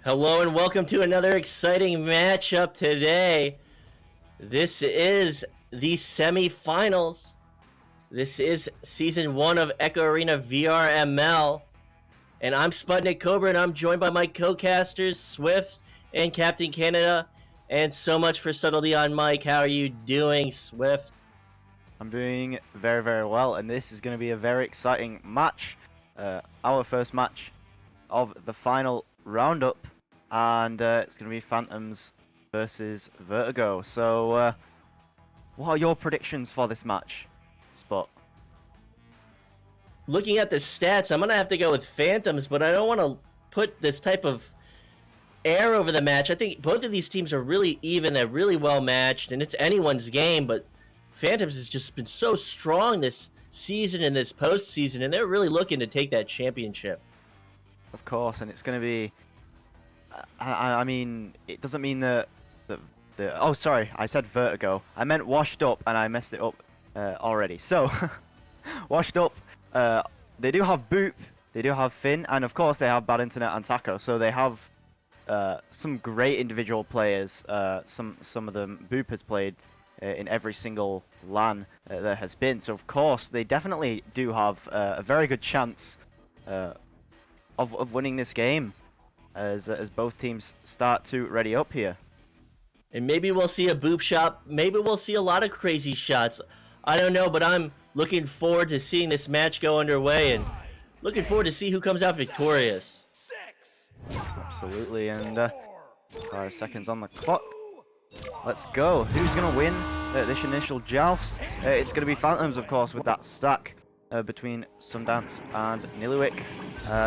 Hello and welcome to another exciting matchup today. This is the semifinals. This is season 1 of Echo Arena VRML. And I'm SputnikKobra and I'm joined by my co-casters Swiift and Captain Canada. And so much for subtlety on mic. How are you doing, Swiift? I'm doing very, very well, and this is going to be a very exciting match. Our first match of the final roundup, and it's going to be Phantoms versus Vertigo. So, what are your predictions for this match, Spot? Looking at the stats, I'm going to have to go with Phantoms, but I don't want to put this type of air over the match. I think both of these teams are really even. They're really well matched, and it's anyone's game, but Phantoms has just been so strong this season and this postseason, and they're really looking to take that championship. Of course, and it's going to be... I mean, it doesn't mean that... Oh, sorry, I said Vertigo. I meant Washed Up, and I messed it up already. So, Washed Up, they do have Boop, they do have Finn, and of course they have Bad Internet and Taco. So they have some great individual players. Some of them Boop has played in every single LAN there has been. So of course they definitely do have a very good chance of winning this game as both teams start to ready up here. And maybe we'll see a Boop shot. Maybe we'll see a lot of crazy shots. I don't know, but I'm looking forward to seeing this match go underway and looking forward to see who comes out victorious. Absolutely, and 5 seconds on the clock. Let's go. Who's going to win this initial joust? It's going to be Phantoms, of course, with that stack between Sundance and Niliwick.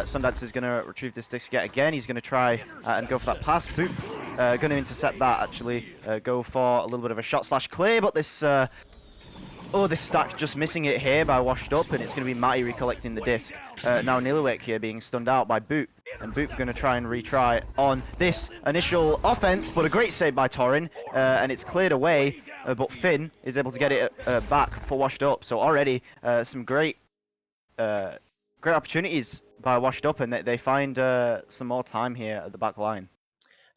Sundance is going to retrieve this disc yet again. He's going to try and go for that pass. Boop going to intercept that, actually. Go for a little bit of a shot slash clear, but this... this stack just missing it here by Washed Up, and it's going to be Matty recollecting the disc. Now Niliwick here being stunned out by Boop, and Boop going to try and retry on this initial offense, but a great save by Torin, and it's cleared away, but Finn is able to get it back for Washed Up. So already some great opportunities by Washed Up, and they find some more time here at the back line.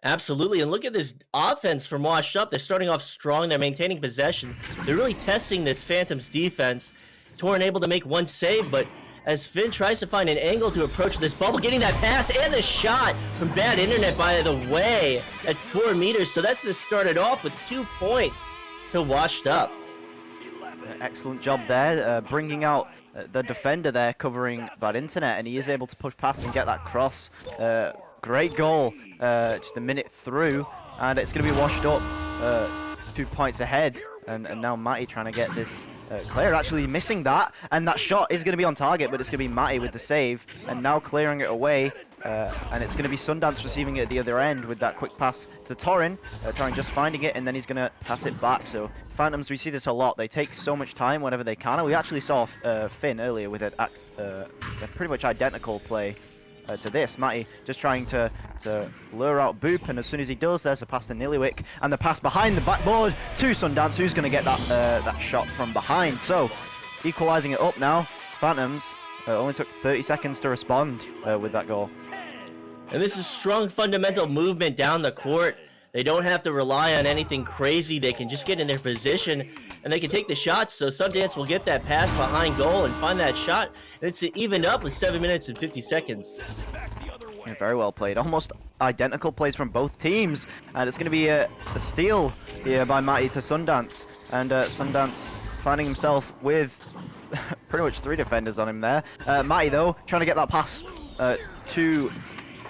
Absolutely, and look at this offense from Washed Up. They're starting off strong. They're maintaining possession. They're really testing this Phantoms defense. Torin able to make one save, but as Finn tries to find an angle to approach this bubble, getting that pass and the shot from Bad Internet, by the way, at 4 meters. So that's just started off with 2 points to Washed Up. Excellent job there, bringing out the defender there, covering Bad Internet, and he is able to push past and get that cross. Great goal, just a minute through, and it's going to be Washed Up 2 points ahead, and now Matty trying to get this clear, actually missing that, and that shot is going to be on target, but it's going to be Matty with the save, and now clearing it away, and it's going to be Sundance receiving it at the other end with that quick pass to Torin. Torin just finding it, and then he's going to pass it back. So Phantoms, we see this a lot. They take so much time whenever they can, and we actually saw Finn earlier with a pretty much identical play to this. Matty just trying to lure out Boop, and as soon as he does, there's a pass to Niliwick, and the pass behind the backboard to Sundance, who's going to get that shot from behind. So equalizing it up now. Phantoms only took 30 seconds to respond with that goal. And this is strong fundamental movement down the court. They don't have to rely on anything crazy. They can just get in their position and they can take the shots. So Sundance will get that pass behind goal and find that shot. And it's evened up with 7 minutes and 50 seconds. Yeah, very well played. Almost identical plays from both teams. And it's going to be a steal here by Matty to Sundance. And Sundance finding himself with pretty much 3 defenders on him there. Matty, though, trying to get that pass to...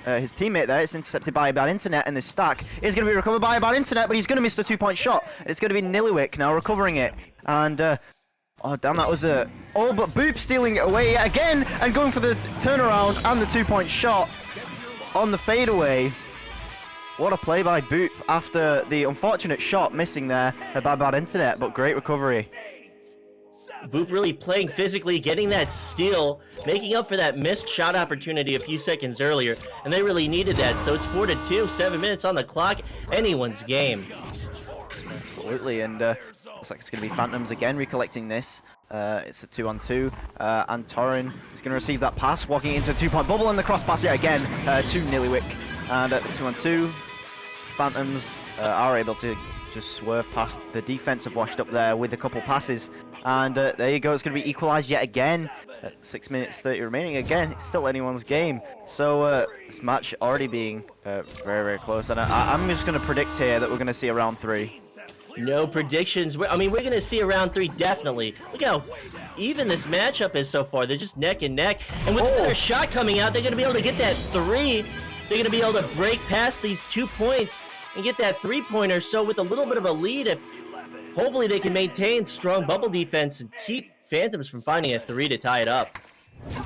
his teammate there. It's intercepted by a Bad Internet, and this stack is going to be recovered by a Bad Internet, but he's going to miss the 2-point shot. It's going to be Niliwick now recovering it, and oh damn, that was a... Oh, but Boop stealing it away yet again, and going for the turnaround and the 2-point shot on the fadeaway. What a play by Boop after the unfortunate shot missing there by Bad Internet, but great recovery. Boop really playing physically, getting that steal, making up for that missed shot opportunity a few seconds earlier, and they really needed that. So it's 4-2, 7 minutes on the clock, anyone's game. Absolutely, and looks like it's going to be Phantoms again recollecting this. It's a 2-on-2, and Torin is going to receive that pass, walking into the 2-point bubble, and the cross pass yet again to Niliwick. And at the 2-on-2, Phantoms are able to just swerve past the defense of Washed Up there with a couple passes. And there you go, it's going to be equalized yet again. 6 minutes 30 remaining. Again, it's still anyone's game. So this match already being very, very close. And I'm just going to predict here that we're going to see a round 3. No predictions. I mean, we're going to see a round 3 definitely. Look how even this matchup is so far. They're just neck and neck. And with another shot coming out, they're going to be able to get that 3. They're going to be able to break past these 2 points and get that 3-pointer. So with a little bit of a lead, if hopefully they can maintain strong bubble defense and keep Phantoms from finding a 3 to tie it up.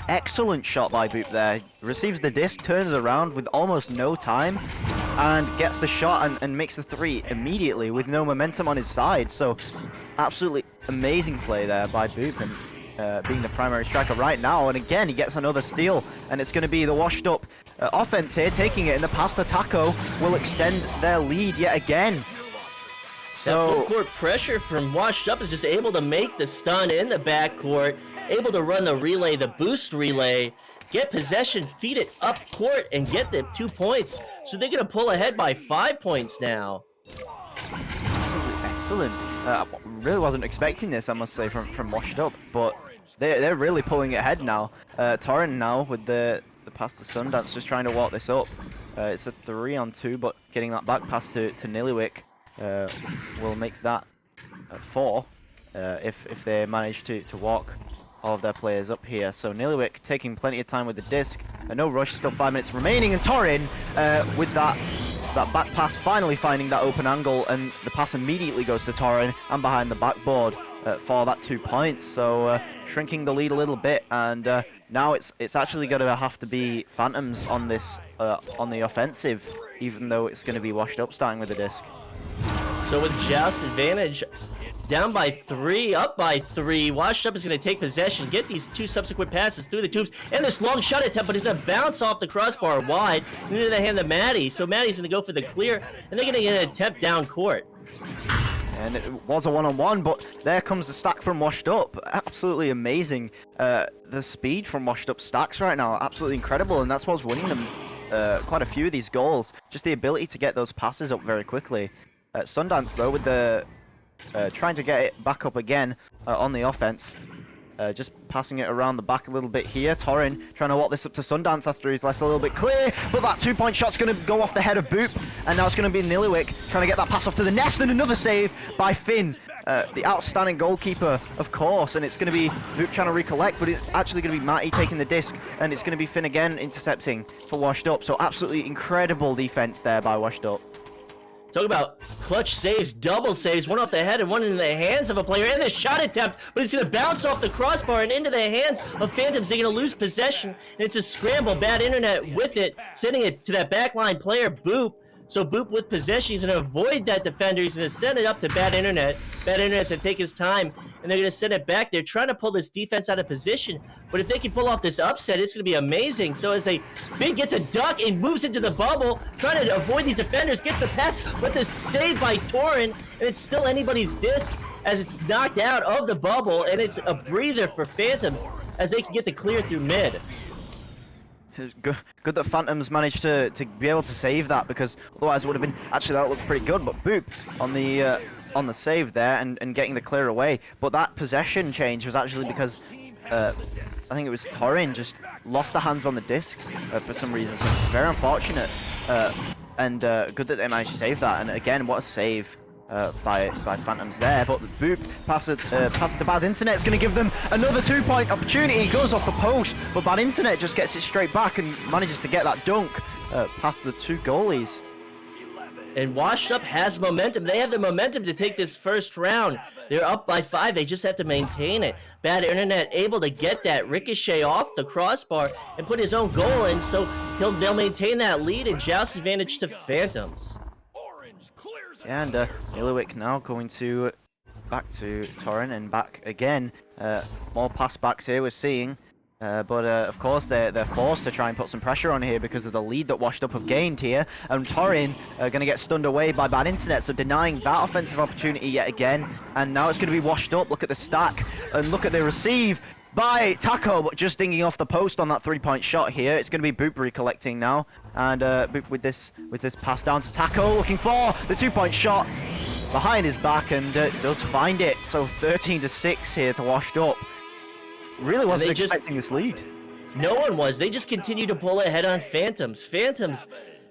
Excellent shot by Boop there. Receives the disc, turns around with almost no time, and gets the shot and makes the 3 immediately with no momentum on his side. So absolutely amazing play there by Boop, and being the primary striker right now. And again, he gets another steal, and it's going to be the Washed Up offense here taking it, and the pass to Taco will extend their lead yet again. So that full court pressure from Washed Up is just able to make the stun in the backcourt, able to run the relay, the boost relay, get possession, feed it up court, and get the 2 points. So they're going to pull ahead by 5 points now. Excellent. Really wasn't expecting this, I must say, from Washed Up, but they're really pulling ahead now. Torrin now with the pass to Sundance, just trying to walk this up. It's a 3-on-2, but getting that back pass to Niliwick will make that 4 if they manage to walk all of their players up here. So Niliwick taking plenty of time with the disc. No rush, still 5 minutes remaining, and Torrin with that back pass finally finding that open angle, and the pass immediately goes to Torrin and behind the backboard for that 2 points. So shrinking the lead a little bit, and now it's actually going to have to be Phantoms on this on the offensive, even though it's going to be Washed Up starting with the disc. So with Joust advantage, down by 3, up by 3, Washed Up is going to take possession, get these 2 subsequent passes through the tubes, and this long shot attempt, but he's going to bounce off the crossbar wide into the hand of Maddie. So Maddie's going to go for the clear, and they're going to get an attempt down court. And it was a 1-on-1, but there comes the stack from Washed Up. Absolutely amazing. The speed from Washed Up stacks right now, absolutely incredible, and that's what's winning them quite a few of these goals. Just the ability to get those passes up very quickly. Sundance, though, with the trying to get it back up again on the offense. Just passing it around the back a little bit here. Torrin trying to walk this up to Sundance after he's left a little bit clear, but that 2-point shot's going to go off the head of Boop, and now it's going to be Niliwick trying to get that pass off to the nest, and another save by Finn, the outstanding goalkeeper, of course, and it's going to be Boop trying to recollect, but it's actually going to be Matty taking the disc, and it's going to be Finn again intercepting for Washed Up. So absolutely incredible defense there by Washed Up. Talk about clutch saves, double saves, one off the head and one in the hands of a player, and the shot attempt, but it's going to bounce off the crossbar and into the hands of Phantoms. They're going to lose possession, and it's a scramble. Bad internet with it, sending it to that backline player, Boop. So Boop with possession, he's going to avoid that defender. He's going to send it up to Bad Internet. Bad Internet's going to take his time, and they're going to send it back. They're trying to pull this defense out of position, but if they can pull off this upset, it's going to be amazing. So as Finn gets a duck and moves into the bubble, trying to avoid these defenders, gets the pass, but the save by Torrin, and it's still anybody's disc as it's knocked out of the bubble, and it's a breather for Phantoms as they can get the clear through mid. Good that Phantoms managed to be able to save that, because otherwise it would have been, actually that looked pretty good, but Boop on the save there and getting the clear away. But that possession change was actually because I think it was Torrin just lost the hands on the disc for some reason, so very unfortunate, and good that they managed to save that. And again, what a save by Phantoms there. But Boop passes to Bad Internet. It's going to give them another 2-point opportunity. He goes off the post, but Bad Internet just gets it straight back and manages to get that dunk past the 2 goalies. And Washed Up has momentum. They have the momentum to take this first round. They're up by 5. They just have to maintain it. Bad Internet able to get that ricochet off the crossbar and put his own goal in, so they'll maintain that lead and joust advantage to Phantoms. And Niliwick now going to back to Torrin and back again. More pass backs here we're seeing. But of course they're forced to try and put some pressure on here because of the lead that Washed Up have gained here. And Torrin going to get stunned away by Bad Internet, so denying that offensive opportunity yet again. And now it's going to be Washed Up. Look at the stack and look at the receive. by Taco, but just dinging off the post on that 3-point shot here. It's going to be Boop recollecting now, and Boop with this pass down to Taco, looking for the 2-point shot behind his back, and does find it. So 13-6 here to Washed Up. Really wasn't expecting this lead. No one was. They just continue to pull ahead on Phantoms. Phantoms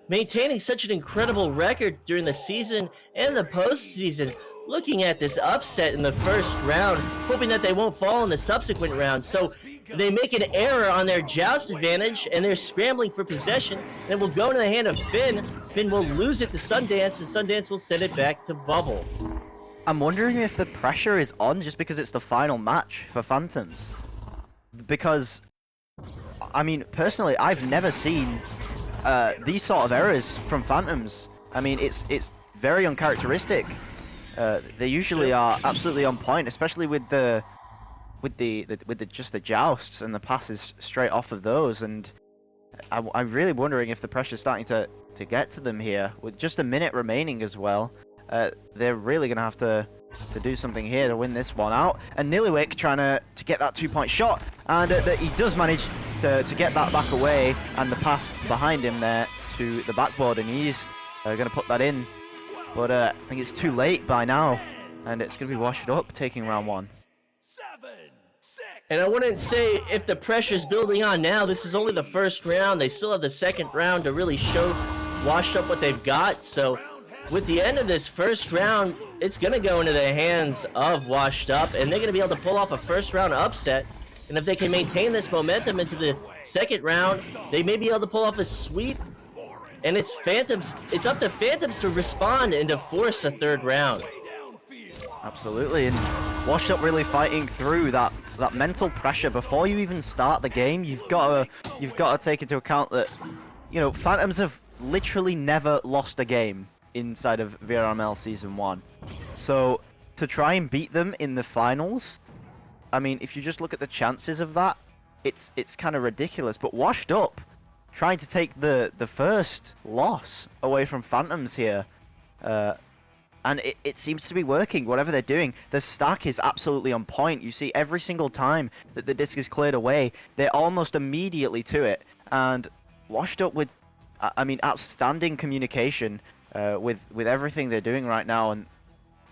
maintaining such an incredible record during the season and the postseason. Looking at this upset in the first round, hoping that they won't fall in the subsequent rounds. So they make an error on their joust advantage, and they're scrambling for possession, and it will go into the hand of Finn. Finn will lose it to Sundance, and Sundance will send it back to Bubble. I'm wondering if the pressure is on just because it's the final match for Phantoms. Because, I mean, personally, I've never seen these sort of errors from Phantoms. I mean, it's very uncharacteristic. They usually are absolutely on point, especially with just the jousts and the passes straight off of those. And I'm really wondering if the pressure's starting to get to them here with just a minute remaining as well. They're really gonna have to do something here to win this one out. And Niliwick trying to get that 2-point shot, and he does manage to get that back away, and the pass behind him there to the backboard, and he's gonna put that in. But I think it's too late by now, and it's going to be Washed Up taking round 1. And I wouldn't say if the pressure's building on now. This is only the first round. They still have the second round to really show Washed Up what they've got. So with the end of this first round, it's going to go into the hands of Washed Up, and they're going to be able to pull off a first round upset. And if they can maintain this momentum into the second round, they may be able to pull off a sweep. And it's Phantoms. It's up to Phantoms to respond and to force a third round. Absolutely, and Washed Up really fighting through that mental pressure before you even start the game. You've got to take into account that, you know, Phantoms have literally never lost a game inside of VRML Season 1. So to try and beat them in the finals, I mean, if you just look at the chances of that, it's kind of ridiculous. But Washed Up trying to take the first loss away from Phantoms here. And it seems to be working, whatever they're doing. The stack is absolutely on point. You see every single time that the disc is cleared away, they're almost immediately to it. And Washed Up with, I mean, outstanding communication with everything they're doing right now. And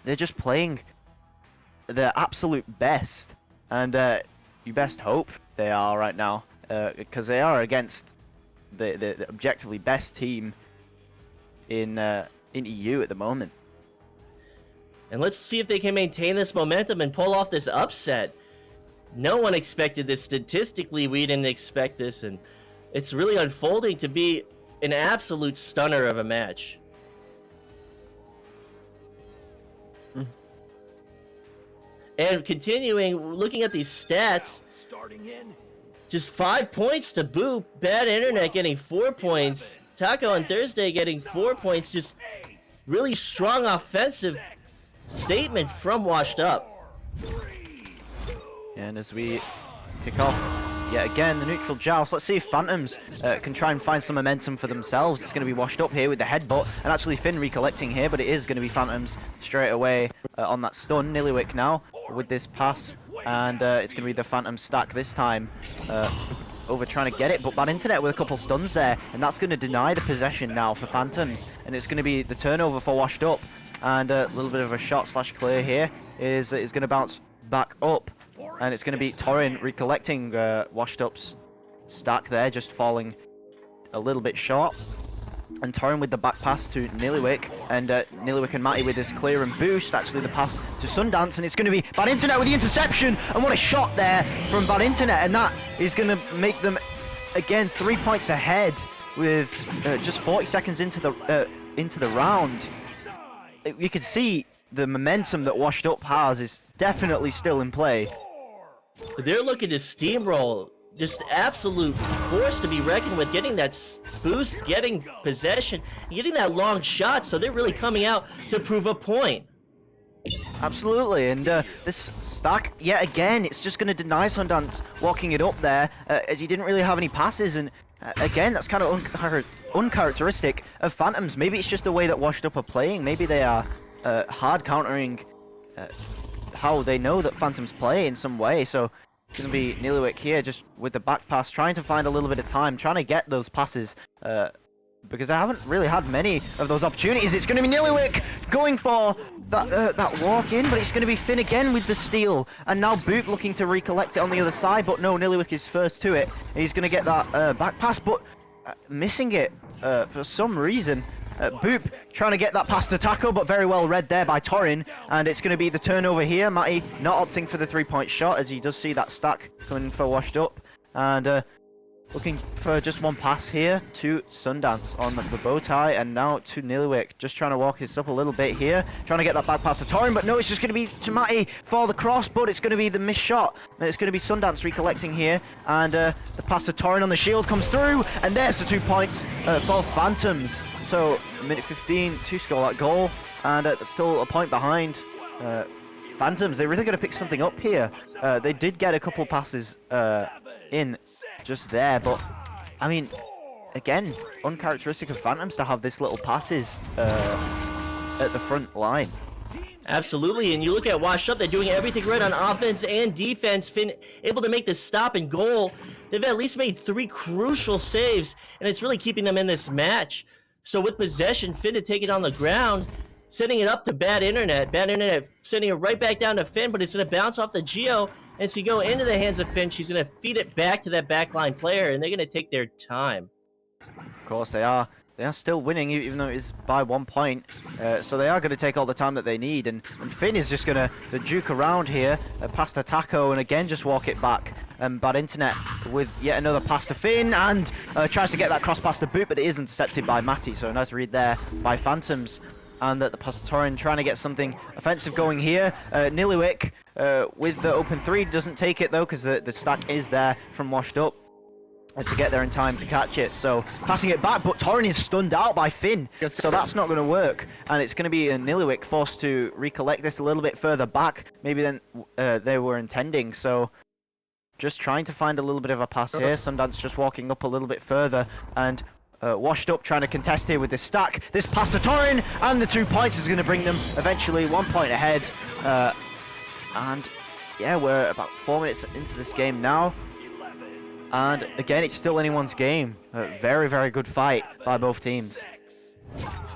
they're just playing their absolute best. And you best hope they are right now, because they are against the objectively best team in EU at the moment. And let's see if they can maintain this momentum and pull off this upset. No one expected this. Statistically, we didn't expect this, and it's really unfolding to be an absolute stunner of a match. And continuing, looking at these stats, just 5 points to Boop. Bad Internet getting 4 points. Taco on Thursday getting 4 points. Just really strong offensive statement from Washed Up. And as we kick off yet again the neutral joust, let's see if Phantoms can try and find some momentum for themselves. It's going to be Washed Up here with the headbutt, and actually Finn recollecting here, but it is going to be Phantoms straight away on that stun. Niliwick now with this pass, and it's going to be the Phantom stack this time. Over trying to get it, but Bad Internet with a couple stuns there, and that's going to deny the possession now for Phantoms, and it's going to be the turnover for Washed Up. And a little bit of a shot slash clear here is going to bounce back up, and it's going to be Torin recollecting Washed Up's stack there, just falling a little bit short. And Torin with the back pass to Niliwick, and Niliwick and Matty with this clear and boost. Actually the pass to Sundance, and it's going to be Bad Internet with the interception, and what a shot there from Bad Internet, and that is going to make them again 3 points ahead with just 40 seconds into the round. You can see the momentum that Washed Up has is definitely still in play. They're looking to steamroll. Just absolute force to be reckoned with, getting that boost, getting possession, getting that long shot, so they're really coming out to prove a point. Absolutely, and this stack, yet again, it's just going to deny Sundance walking it up there, as he didn't really have any passes, and again, that's kind of uncharacteristic of Phantoms. Maybe it's just the way that Washed Up are playing. Maybe they are hard countering how they know that Phantoms play in some way, so going to be Niliwick here, just with the back pass, trying to find a little bit of time, trying to get those passes, because I haven't really had many of those opportunities. It's going to be Niliwick going for that walk in, but it's going to be Finn again with the steal. And now Boop looking to recollect it on the other side, but no, Niliwick is first to it. And he's going to get that back pass, but missing it for some reason. Boop trying to get that pass to Taco, but very well read there by Torin. And it's going to be the turnover here. Matty not opting for the 3-point shot, as he does see that stack coming for washed up. And looking for just one pass here to Sundance on the bow tie, and now to Niliwick. Just trying to walk this up a little bit here. Trying to get that back pass to Torin, but no, it's just going to be to Matty for the cross, but it's going to be the missed shot. And it's going to be Sundance recollecting here, and the pass to Torin on the shield comes through, and there's the 2 points for Phantoms. So, minute 15 to score that goal, and still a point behind. Phantoms, they're really going to pick something up here. They did get a couple passes in just there, but I mean, again, uncharacteristic of Phantoms to have this little passes at the front line. Absolutely, and you look at Washed Up, they're doing everything right on offense and defense. Finn able to make the stop and goal. They've at least made 3 crucial saves, and it's really keeping them in this match. So with possession, Finn to take it on the ground, sending it up to Bad Internet. Bad Internet sending it right back down to Finn, but it's going to bounce off the Geo. And as you go into the hands of Finn, she's going to feed it back to that backline player, and they're going to take their time. Of course, they are. They are still winning, even though it is by 1 point. So they are going to take all the time that they need. And Finn is just going to juke around here, pass to Taco, and again just walk it back. Bad Internet with yet another pass to Finn, and tries to get that cross pass to Boot, but it is intercepted by Matty. So a nice read there by Phantoms. And the pass to Torin trying to get something offensive going here. Niliwick with the open 3 doesn't take it though, because the stack is there from Washed Up to get there in time to catch it. So passing it back, but Torin is stunned out by Finn, so that's not going to work. And it's going to be a Niliwick forced to recollect this a little bit further back, maybe than they were intending. So just trying to find a little bit of a pass here. Sundance just walking up a little bit further, and Washed Up trying to contest here with this stack. This pass to Torin, and the 2 points is going to bring them eventually 1 point ahead. And yeah, we're about 4 minutes into this game now. And again, it's still anyone's game. Very, very good fight by both teams.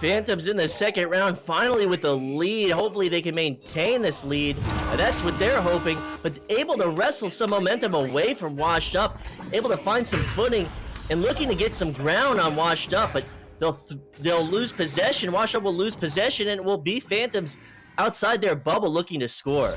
Phantoms in the second round, finally with the lead. Hopefully they can maintain this lead. That's what they're hoping, but able to wrestle some momentum away from Washed Up, able to find some footing, and looking to get some ground on Washed Up, but they'll lose possession. Washed Up will lose possession, and it will be Phantoms outside their bubble looking to score.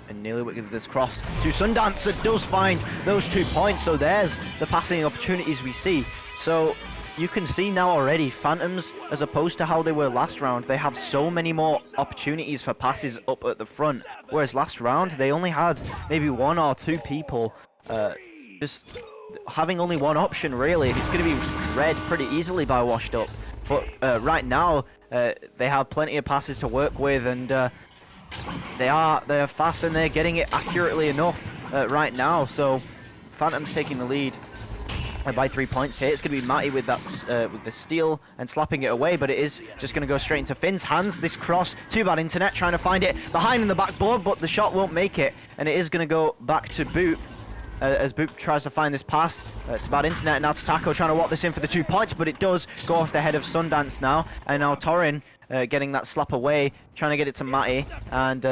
And Niliwick with this cross to Sundance. It does find those 2 points, so there's the passing opportunities we see. So you can see now already, Phantoms, as opposed to how they were last round, they have so many more opportunities for passes up at the front, whereas last round they only had maybe 1 or 2 people just having only one option really. It's going to be read pretty easily by Washed Up, but right now they have plenty of passes to work with, and they're fast and they're getting it accurately enough right now. So Phantoms taking the lead by 3 points here. It's going to be Matty with that with the steal and slapping it away, but it is just going to go straight into Finn's hands. This cross, too bad Internet trying to find it behind in the backboard, but the shot won't make it, and it is going to go back to Boot. As Boop tries to find this pass to Bad Internet, now to Taco trying to walk this in for the 2 points, but it does go off the head of Sundance now. And now Torin getting that slap away, trying to get it to Matty, and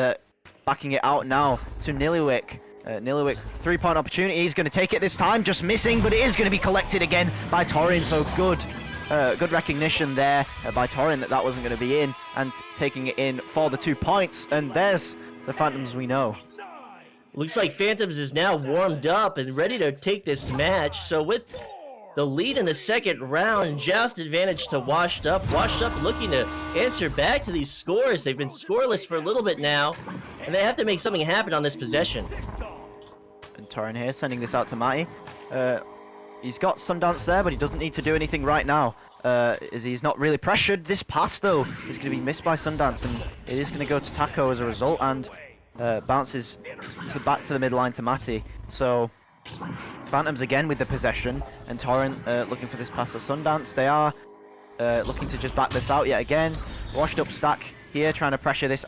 backing it out now to Niliwick. Niliwick, 3-point opportunity, he's going to take it this time, just missing, but it is going to be collected again by Torin, so good recognition there by Torin that wasn't going to be in, and taking it in for the 2 points, and there's the Phantoms we know. Looks like Phantoms is now warmed up and ready to take this match. So with the lead in the second round, just advantage to Washed Up. Washed Up looking to answer back to these scores. They've been scoreless for a little bit now, and they have to make something happen on this possession. And Torin here sending this out to Matty. He's got Sundance there, but he doesn't need to do anything right now, as he's not really pressured. This pass, though, is going to be missed by Sundance, and it is going to go to Taco as a result, and bounces back to the midline to Matty. So Phantoms again with the possession, and Torin looking for this pass to Sundance. They are looking to just back this out yet again. Washed Up stack here, trying to pressure this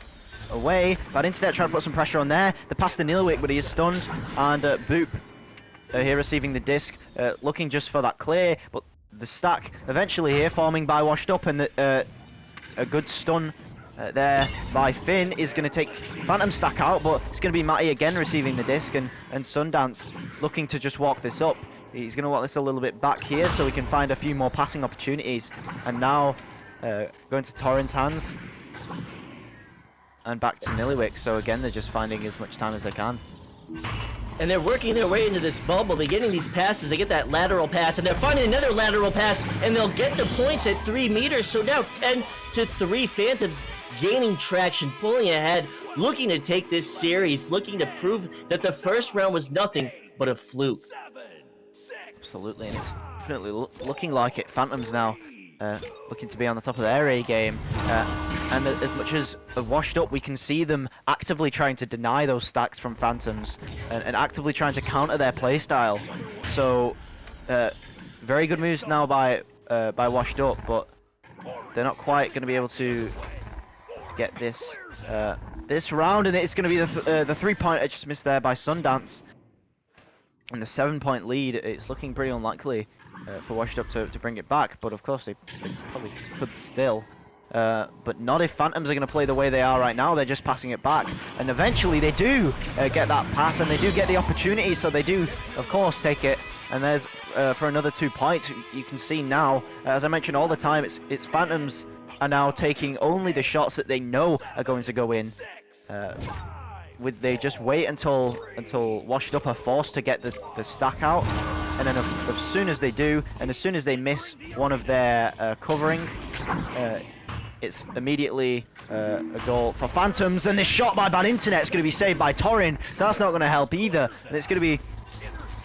away. Bad Internet trying to put some pressure on there. The pass to Nilwick, but he is stunned. And Boop here receiving the disc, looking just for that clear. But the stack eventually here forming by Washed Up, and a good stun there by Finn is going to take Phantom stack out, but it's going to be Matty again receiving the disc, and Sundance looking to just walk this up. He's going to walk this a little bit back here so we can find a few more passing opportunities. And now going to Torrin's hands and back to Nilliwick. So again, they're just finding as much time as they can. And they're working their way into this bubble. They're getting these passes. They get that lateral pass, and they're finding another lateral pass, and they'll get the points at 3 meters. So now 10-3, Phantoms gaining traction, pulling ahead, looking to take this series, looking to prove that the first round was nothing but a fluke. Absolutely, and it's definitely looking like it. Phantoms now looking to be on the top of their A game. And as much as Washed Up, we can see them actively trying to deny those stacks from Phantoms and actively trying to counter their playstyle. So, very good moves now by Washed Up, but they're not quite going to be able to get this this round, and it's going to be the 3-pointer just missed there by Sundance. And the 7-point lead, it's looking pretty unlikely for Washed Up to bring it back, but of course they probably could still. But not if Phantoms are going to play the way they are right now. They're just passing it back, and eventually they do get that pass, and they do get the opportunity, so they do, of course, take it. And there's for another 2 points. You can see now, as I mentioned all the time, it's Phantoms are now taking only the shots that they know are going to go in. They just wait until Washed Up are forced to get the stack out, and then as soon as they do, and as soon as they miss one of their covering, it's immediately a goal for Phantoms, and this shot by Bad Internet is going to be saved by Torrin, so that's not going to help either. And it's going to be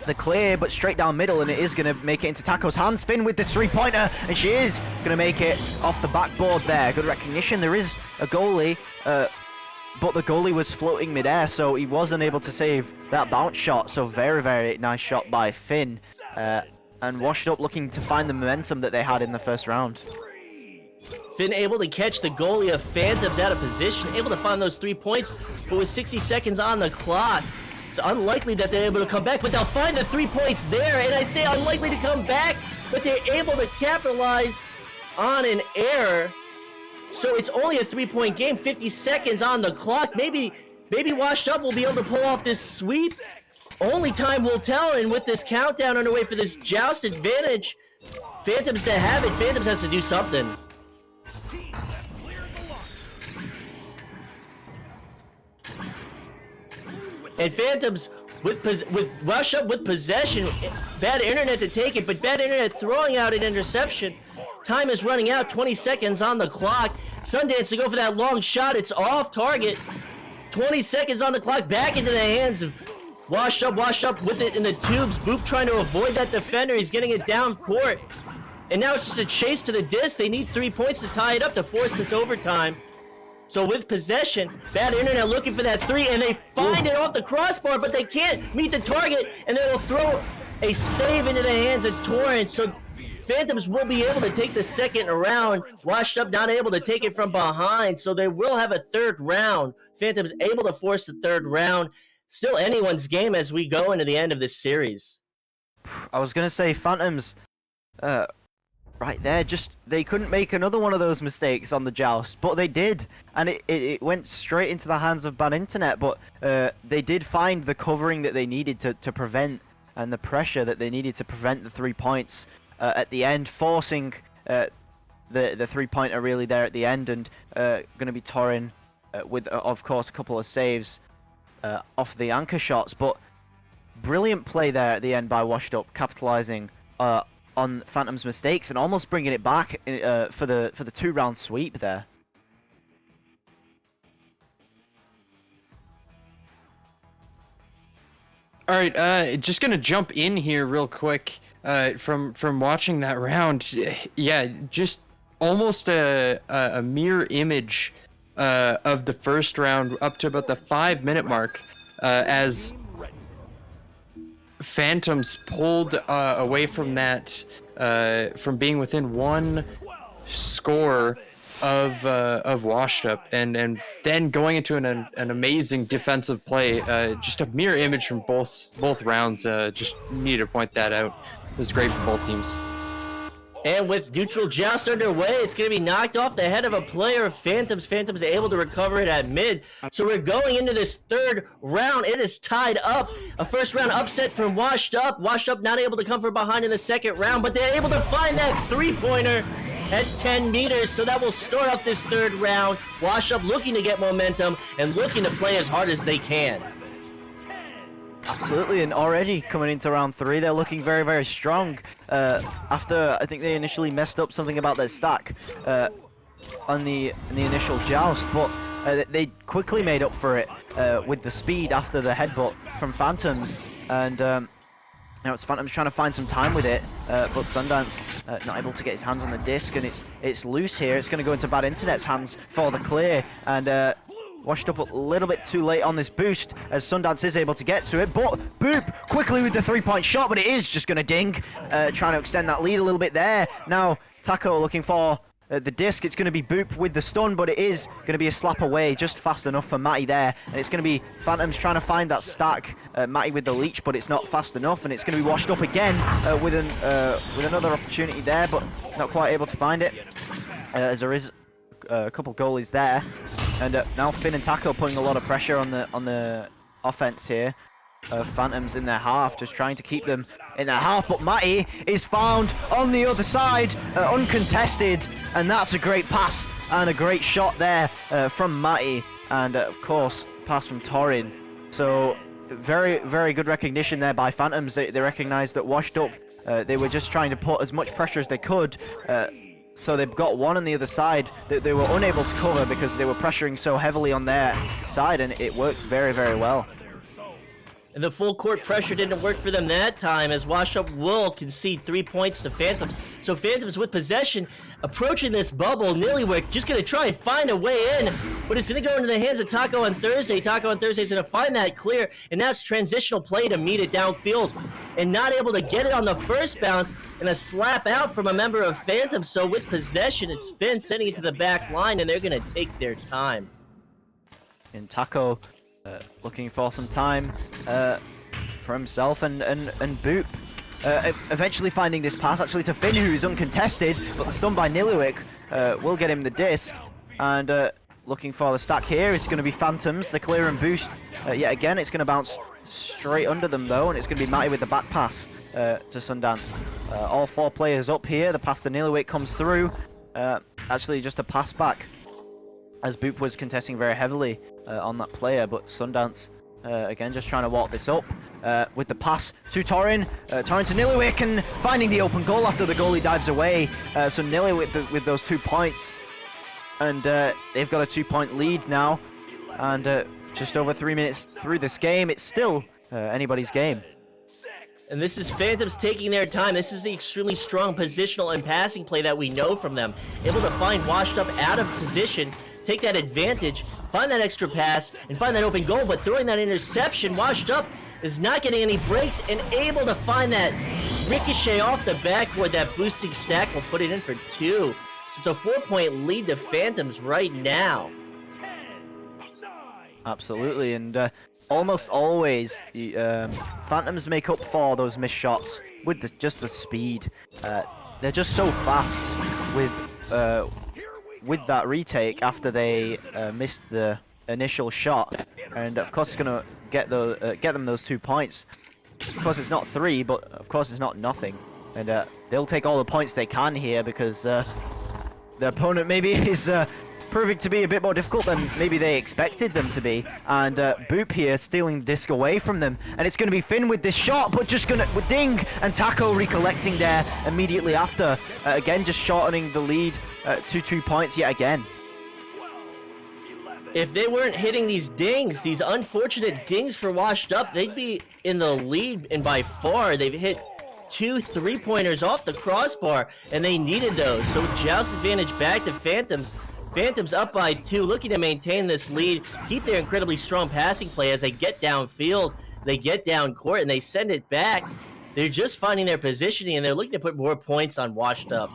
the clear, but straight down middle, and it is going to make it into Taco's hands. Finn with the 3-pointer, and she is going to make it off the backboard there. Good recognition. There is a goalie, but the goalie was floating midair, so he was unable to save that bounce shot. So very, very nice shot by Finn. And Washed Up looking to find the momentum that they had in the first round. Finn able to catch the goalie of Phantoms out of position, able to find those 3 points, but with 60 seconds on the clock, it's unlikely that they're able to come back, but they'll find the 3 points there, and I say unlikely to come back, but they're able to capitalize on an error. So it's only a 3-point game, 50 seconds on the clock. Maybe Washed Up will be able to pull off this sweep. Only time will tell, and with this countdown underway for this joust advantage, Phantoms to have it. Phantoms has to do something. And Phantoms with Washed Up with possession, Bad Internet to take it, but Bad Internet throwing out an interception. Time is running out, 20 seconds on the clock. Sundance to go for that long shot, it's off target. 20 seconds on the clock, back into the hands of Washed Up with it in the tubes. Boop trying to avoid that defender, he's getting it down court. And now it's just a chase to the disc. They need 3 points to tie it up to force this overtime. So with possession, Bad Internet looking for that 3, and they find it off the crossbar, but they can't meet the target, and they will throw a save into the hands of Torrent. So Phantoms will be able to take the second round. Washed Up not able to take it from behind, so they will have a third round. Phantoms able to force the third round. Still anyone's game as we go into the end of this series. I was going to say Phantoms, right there, they couldn't make another one of those mistakes on the joust, but they did, and it went straight into the hands of Bad Internet, but they did find the covering that they needed to prevent, and the pressure that they needed to prevent the 3 points at the end, forcing the 3-pointer really there at the end, and going to be Torrin with, of course, a couple of saves off the anchor shots, but brilliant play there at the end by Washed Up, capitalizing on Phantom's mistakes and almost bringing it back for the 2-round sweep there. All right, just gonna jump in here real quick. From watching that round, yeah, just almost a mirror image of the first round up to about the 5-minute mark, as Phantoms pulled away from that, from being within 1 score of Washed Up, and then going into an amazing defensive play. Just a mirror image from both rounds. Just need to point that out. It was great for both teams. And with neutral joust underway, it's going to be knocked off the head of a player of Phantoms. Phantoms able to recover it at mid. So we're going into this third round. It is tied up. A first round upset from Washed Up. Washed Up not able to come from behind in the second round, but they're able to find that three-pointer at 10 meters. So that will start off this third round. Washed Up looking to get momentum and looking to play as hard as they can. Absolutely, and already coming into round 3, they're looking very, very strong. After I think they initially messed up something about their stack on the initial joust, but they quickly made up for it with the speed after the headbutt from Phantoms, and now it's Phantoms trying to find some time with it, but Sundance not able to get his hands on the disc, and it's loose here. It's going to go into Bad Internet's hands for the clear, and Washed Up a little bit too late on this boost as Sundance is able to get to it, but Boop quickly with the three-point shot, but it is just going to ding, trying to extend that lead a little bit there. Now Taco looking for the disc. It's going to be Boop with the stun, but it is going to be a slap away, just fast enough for Matty there, and it's going to be Phantoms trying to find that stack. Matty with the leech, but it's not fast enough, and it's going to be Washed Up again with another opportunity there, but not quite able to find it, as there is a couple goalies there, and now Finn and Taco putting a lot of pressure on the offense here. Phantoms in their half, just trying to keep them in their half, but Matty is found on the other side, uncontested, and that's a great pass and a great shot there from Matty, and of course pass from Torin. So very, very good recognition there by Phantoms. They recognized that Washed Up, they were just trying to put as much pressure as they could. So they've got one on the other side that they were unable to cover because they were pressuring so heavily on their side, and it worked very, very well. And the full court pressure didn't work for them that time, as Washed Up will concede 3 points to Phantoms. So Phantoms with possession, approaching this bubble. Nillywick just going to try and find a way in, but it's going to go into the hands of Taco on Thursday. Taco on Thursday is going to find that clear, and now it's transitional play to meet it downfield. And not able to get it on the first bounce, and a slap out from a member of Phantoms. So with possession, it's Finn sending it to the back line, and they're going to take their time. And Taco looking for some time for himself and Boop. Eventually finding this pass actually to Finn, who is uncontested, but the stun by Nillywick will get him the disc. And looking for the stack here, it's going to be Phantoms, the clear and boost. Yet again, it's going to bounce straight under them though, and it's going to be Matty with the back pass to Sundance. All 4 players up here, the pass to Nillywick comes through. Actually just a pass back, as Boop was contesting very heavily on that player, but Sundance again just trying to walk this up with the pass to Torin. Torin to Nillywick and finding the open goal after the goalie dives away. So Nillywick with those 2 points, and they've got a 2-point lead now, and just over 3 minutes through this game, it's still anybody's game. And this is Phantoms taking their time. This is the extremely strong positional and passing play that we know from them. Able to find Washed Up out of position, take that advantage, find that extra pass, and find that open goal, but throwing that interception, Washed Up is not getting any breaks and able to find that ricochet off the backboard. That boosting stack will put it in for 2. So it's a 4-point lead to Phantoms right now. Absolutely, and almost always Phantoms make up for those missed shots with just the speed. They're just so fast with that retake after they missed the initial shot, and of course it's gonna get them those 2 points. Of course it's not 3, but of course it's not nothing, and they'll take all the points they can here because their opponent maybe is proving to be a bit more difficult than maybe they expected them to be, and Boop here stealing the disc away from them, and it's going to be Finn with this shot, but just gonna ding, and Taco recollecting there immediately after, again just shortening the lead to 2 points yet again. If they weren't hitting these dings, these unfortunate dings for Washed Up, they'd be in the lead, and by far they've hit 2 3-pointers off the crossbar, and they needed those. So joust advantage back to Phantoms. Phantoms up by 2, looking to maintain this lead, keep their incredibly strong passing play as they get downfield, they get down court, and they send it back. They're just finding their positioning, and they're looking to put more points on Washed Up.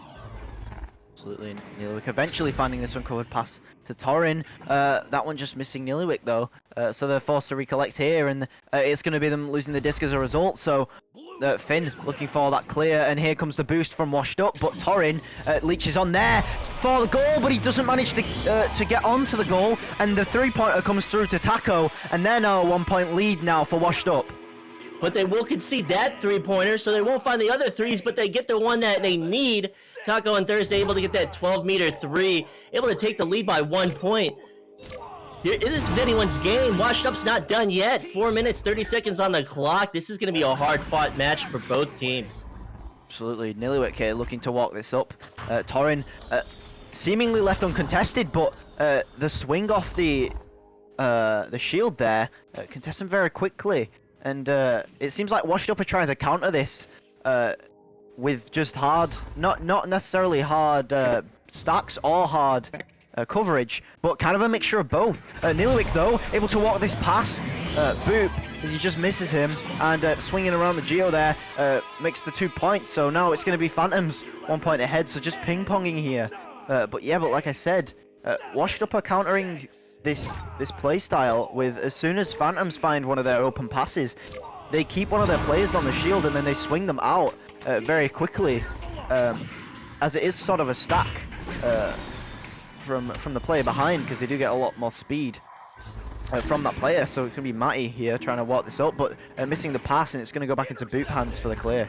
Absolutely. Niliwick eventually finding this uncovered pass to Torin. That one just missing Niliwick though. So they're forced to recollect here, and it's going to be them losing the disc as a result. So Finn looking for that clear, and here comes the boost from Washed Up, but Torin leeches on there for the goal, but he doesn't manage to get onto the goal, and the three-pointer comes through to Taco, and they're now a 1-point lead now for Washed Up. But they will concede that three-pointer, so they won't find the other threes, but they get the one that they need. Taco and Thursday able to get that 12-meter three, able to take the lead by 1 point. This is anyone's game. Washed Up's not done yet. 4 minutes, 30 seconds on the clock. This is going to be a hard-fought match for both teams. Absolutely. Niliwick here looking to walk this up. Torin seemingly left uncontested, but the swing off the shield there contests him very quickly. And it seems like Washed Up are trying to counter this with just hard, not necessarily hard stacks or hard coverage, but kind of a mixture of both. Niliwick, though, able to walk this past Boop as he just misses him, and swinging around the Geo there makes the 2 points. So now it's going to be Phantoms 1 point ahead, so just ping-ponging here. But like I said, Washed Up are countering this play style with, as soon as Phantoms find one of their open passes, they keep one of their players on the shield and then they swing them out very quickly, as it is sort of a stack from the player behind, because they do get a lot more speed from that player. So it's going to be Matty here trying to walk this up, but missing the pass, and it's going to go back into Boop hands for the clear.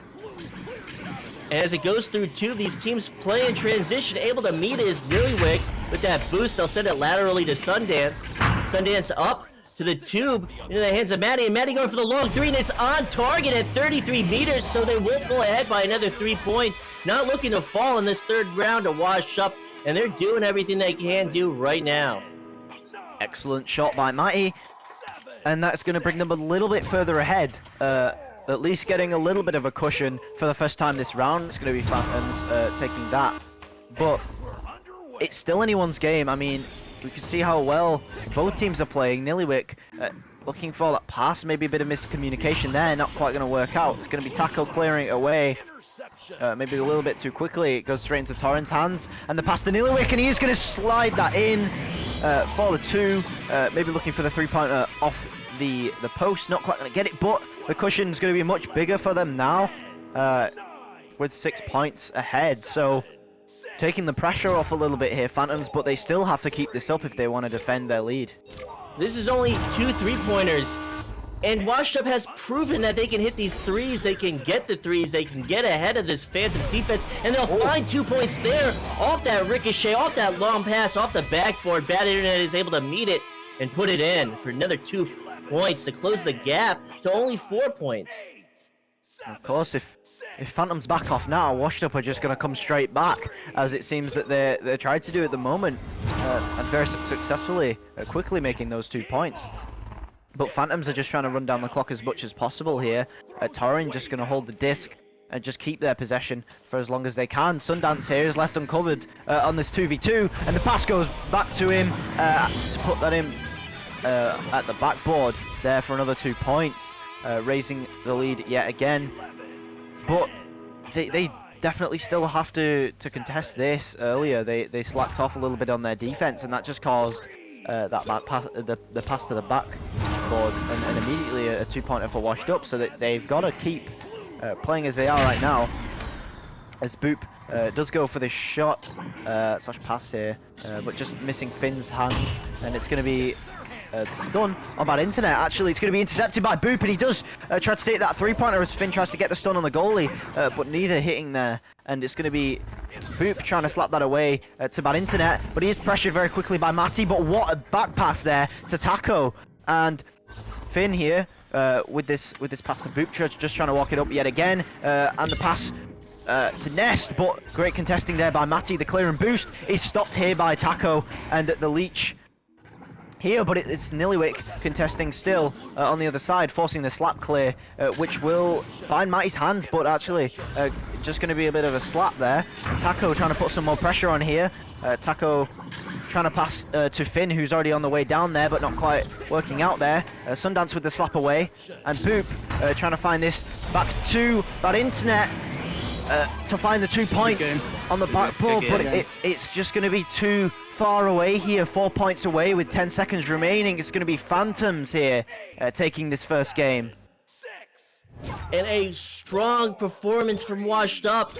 And as it goes through two, these teams play in transition. Able to meet is Niliwick with that boost. They'll send it laterally to Sundance. Sundance up to the tube into the hands of Matty, and Matty going for the long three, and it's on target at 33 meters, so they will pull ahead by another 3 points. Not looking to fall in this third round to Wash Up, and they're doing everything they can do right now. Excellent shot by Matty, and that's going to bring them a little bit further ahead. At least getting a little bit of a cushion for the first time this round. It's going to be Phantoms taking that. But it's still anyone's game. I mean, we can see how well both teams are playing. Niliwick looking for that pass, maybe a bit of miscommunication there, not quite going to work out. It's going to be Taco clearing it away. Maybe a little bit too quickly. It goes straight into Torrent's hands, and the pass to Niliwick, and he is going to slide that in for the two. Maybe looking for the three-pointer off the post, not quite going to get it, but the cushion's going to be much bigger for them now, with 6 points ahead. So taking the pressure off a little bit here, Phantoms, but they still have to keep this up if they want to defend their lead. This is only 2 3-pointers, and Washed Up has proven that they can hit these threes, they can get the threes, they can get ahead of this Phantoms defense, and they'll find 2 points there off that ricochet, off that long pass, off the backboard. Bad Internet is able to meet it and put it in for another 2 points to close the gap to only 4 points. Of course, if Phantoms back off now, Washed Up are just going to come straight back, as it seems that they're trying to do at the moment, and very successfully, quickly making those 2 points. But Phantoms are just trying to run down the clock as much as possible here. Torin just going to hold the disc and just keep their possession for as long as they can. Sundance here is left uncovered on this 2v2, and the pass goes back to him to put that in at the backboard there for another 2 points, raising the lead yet again. But they definitely still have to contest this. Earlier they slacked off a little bit on their defense, and that just caused that pass, the pass to the backboard, and immediately a 2-pointer for Washed Up. So that they've got to keep playing as they are right now, as Boop does go for this shot slash pass here, but just missing Finn's hands, and it's going to be stun on Bad Internet. Actually, it's going to be intercepted by Boop, and he does try to take that 3-pointer as Finn tries to get the stun on the goalie, but neither hitting there. And it's going to be Boop trying to slap that away to Bad Internet, but he is pressured very quickly by Matty. But what a back pass there to Taco, and Finn here with this pass to Boop, just trying to walk it up yet again, and the pass to Nest, but great contesting there by Matty. The clear and boost is stopped here by Taco, and the leech here, but it's Niliwick contesting still on the other side, forcing the slap clear, which will find Matty's hands, but actually just going to be a bit of a slap there. Taco trying to put some more pressure on here. Taco trying to pass to Finn, who's already on the way down there, but not quite working out there. Sundance with the slap away, and Boop trying to find this back to Bad Internet to find the 2 points. on the backboard, but it's just going to be too far away here. 4 points away with 10 seconds remaining. It's going to be Phantoms here taking this first game. And a strong performance from Washed Up,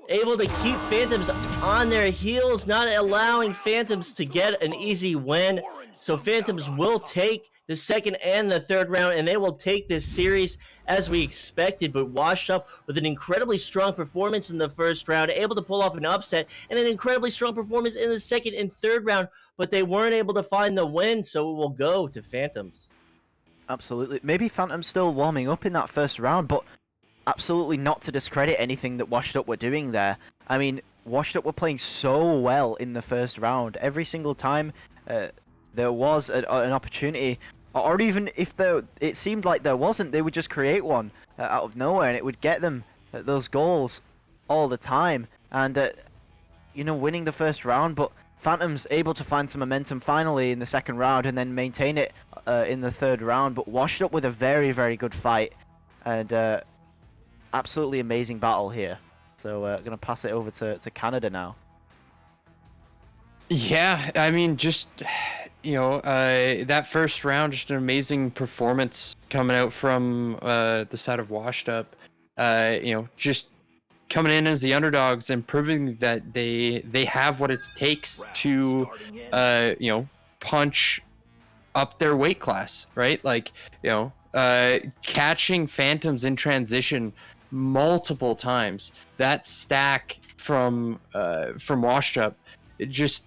able to keep Phantoms on their heels, not allowing Phantoms to get an easy win. So Phantoms will take the second and the third round, and they will take this series as we expected. But Washed Up with an incredibly strong performance in the first round, able to pull off an upset, and an incredibly strong performance in the second and third round, but they weren't able to find the win, so it will go to Phantoms. Absolutely. Maybe Phantom's still warming up in that first round, but absolutely not to discredit anything that Washed Up were doing there. I mean, Washed Up were playing so well in the first round. Every single time there was an opportunity, or even if it seemed like there wasn't, they would just create one out of nowhere, and it would get them those goals all the time. And, winning the first round, but Phantoms able to find some momentum finally in the second round and then maintain it in the third round. But Washed Up with a very, very good fight, and absolutely amazing battle here. So I'm going to pass it over to Canada now. Yeah, I mean, just, that first round, just an amazing performance coming out from the side of Washed Up. Just coming in as the underdogs and proving that they have what it takes to, punch up their weight class, right? Like, catching Phantoms in transition multiple times. That stack from Washed Up, it just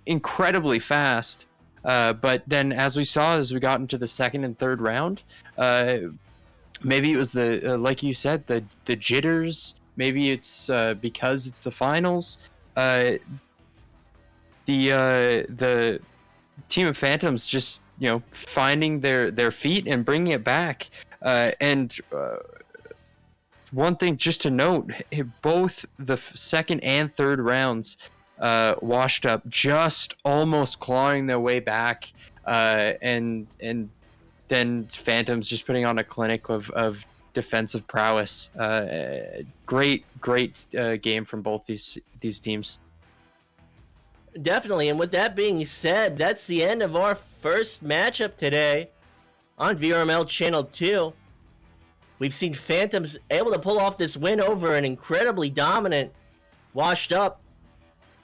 incredibly fast. But then, as we saw, as we got into the second and third round, maybe it was the like you said, the jitters. Maybe it's because it's the finals. The team of Phantoms just finding their feet and bringing it back. And one thing just to note, both the second and third rounds, Washed Up just almost clawing their way back, and then Phantoms just putting on a clinic of defensive prowess. Great game from both these teams. Definitely, and with that being said, that's the end of our first matchup today on VRML Channel 2. We've seen Phantoms able to pull off this win over an incredibly dominant Washed Up.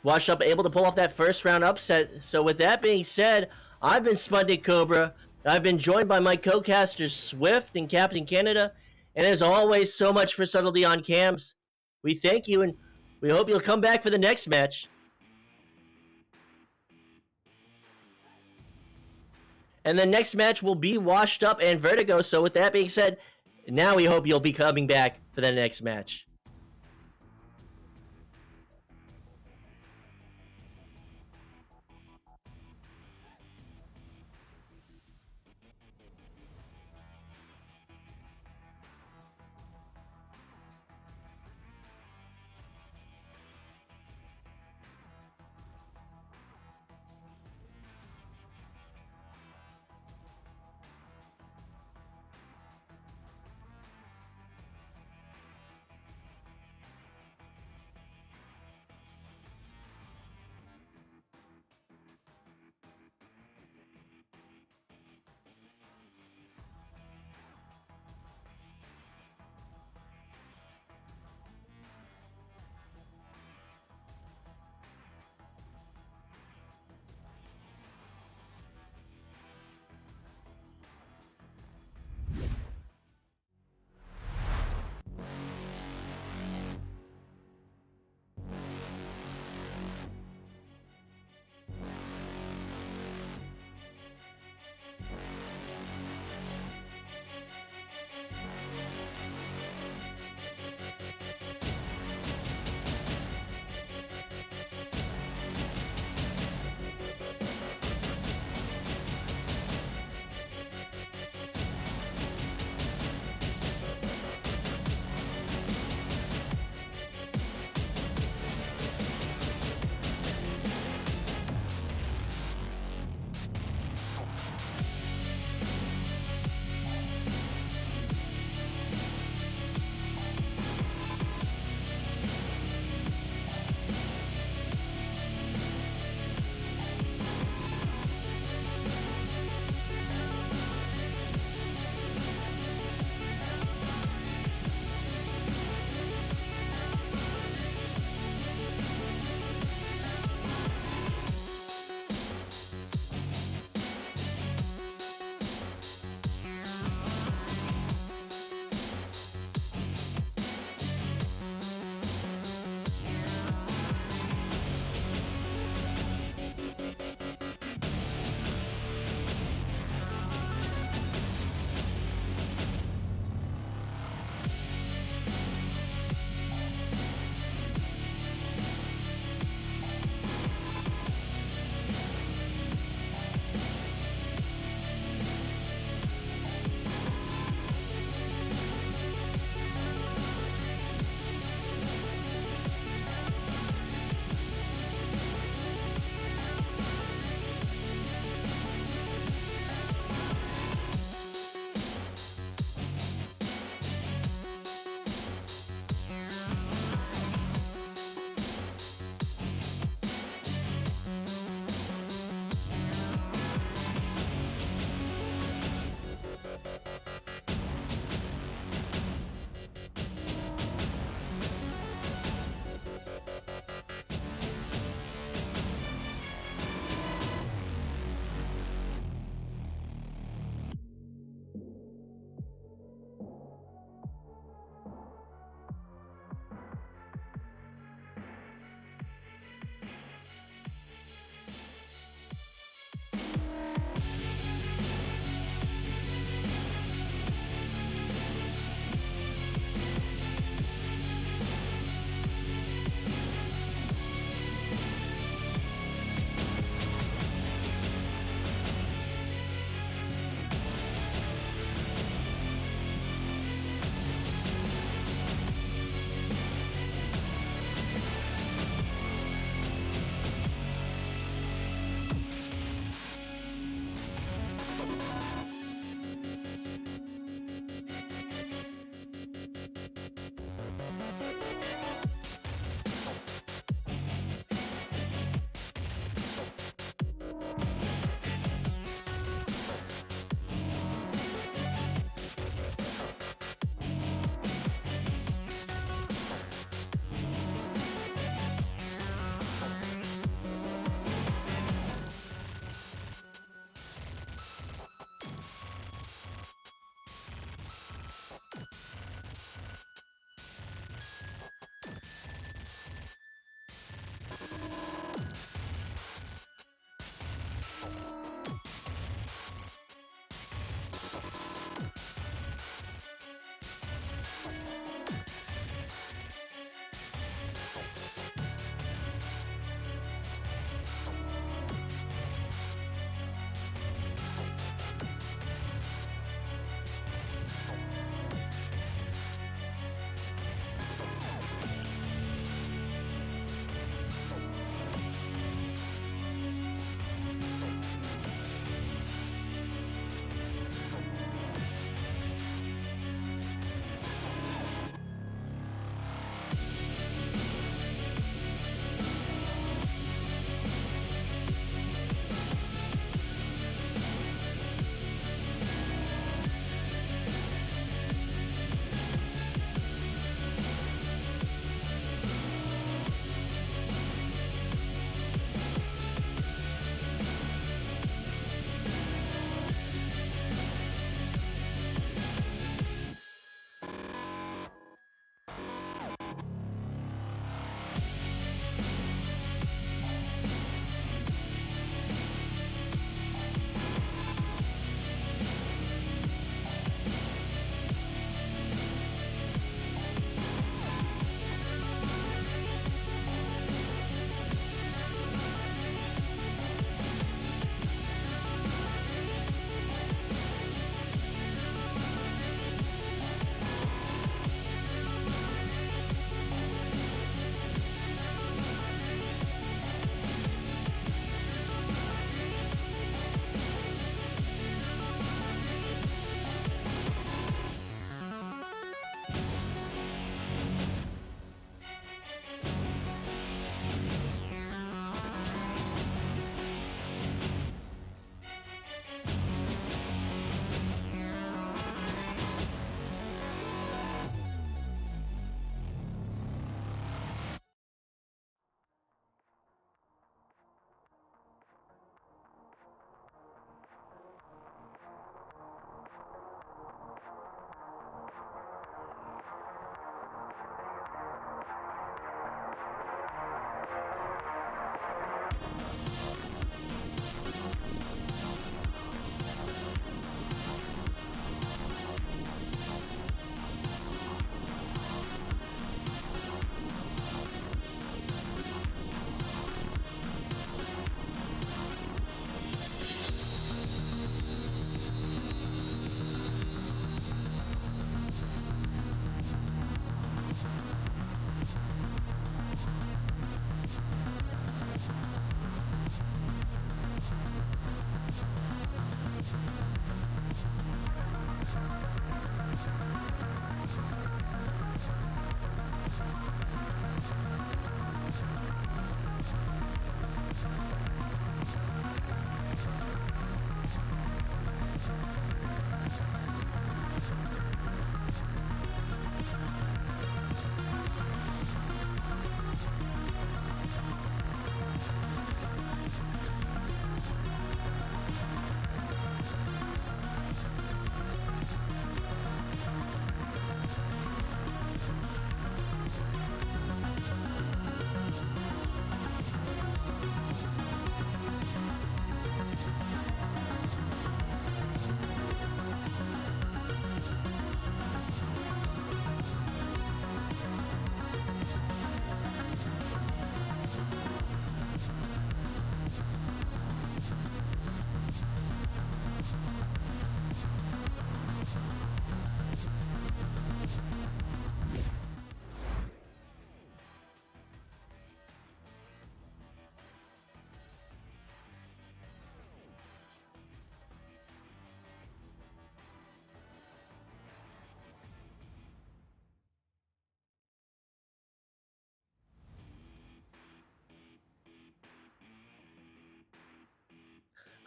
Washed Up able to pull off that first round upset. So with that being said, I've been SputnikKobra. I've been joined by my co-casters Swiift and Captain Canada. And as always, so much for subtlety on cams. We thank you, and we hope you'll come back for the next match. And the next match will be Washed Up and Vertigo. So with that being said, now we hope you'll be coming back for the next match.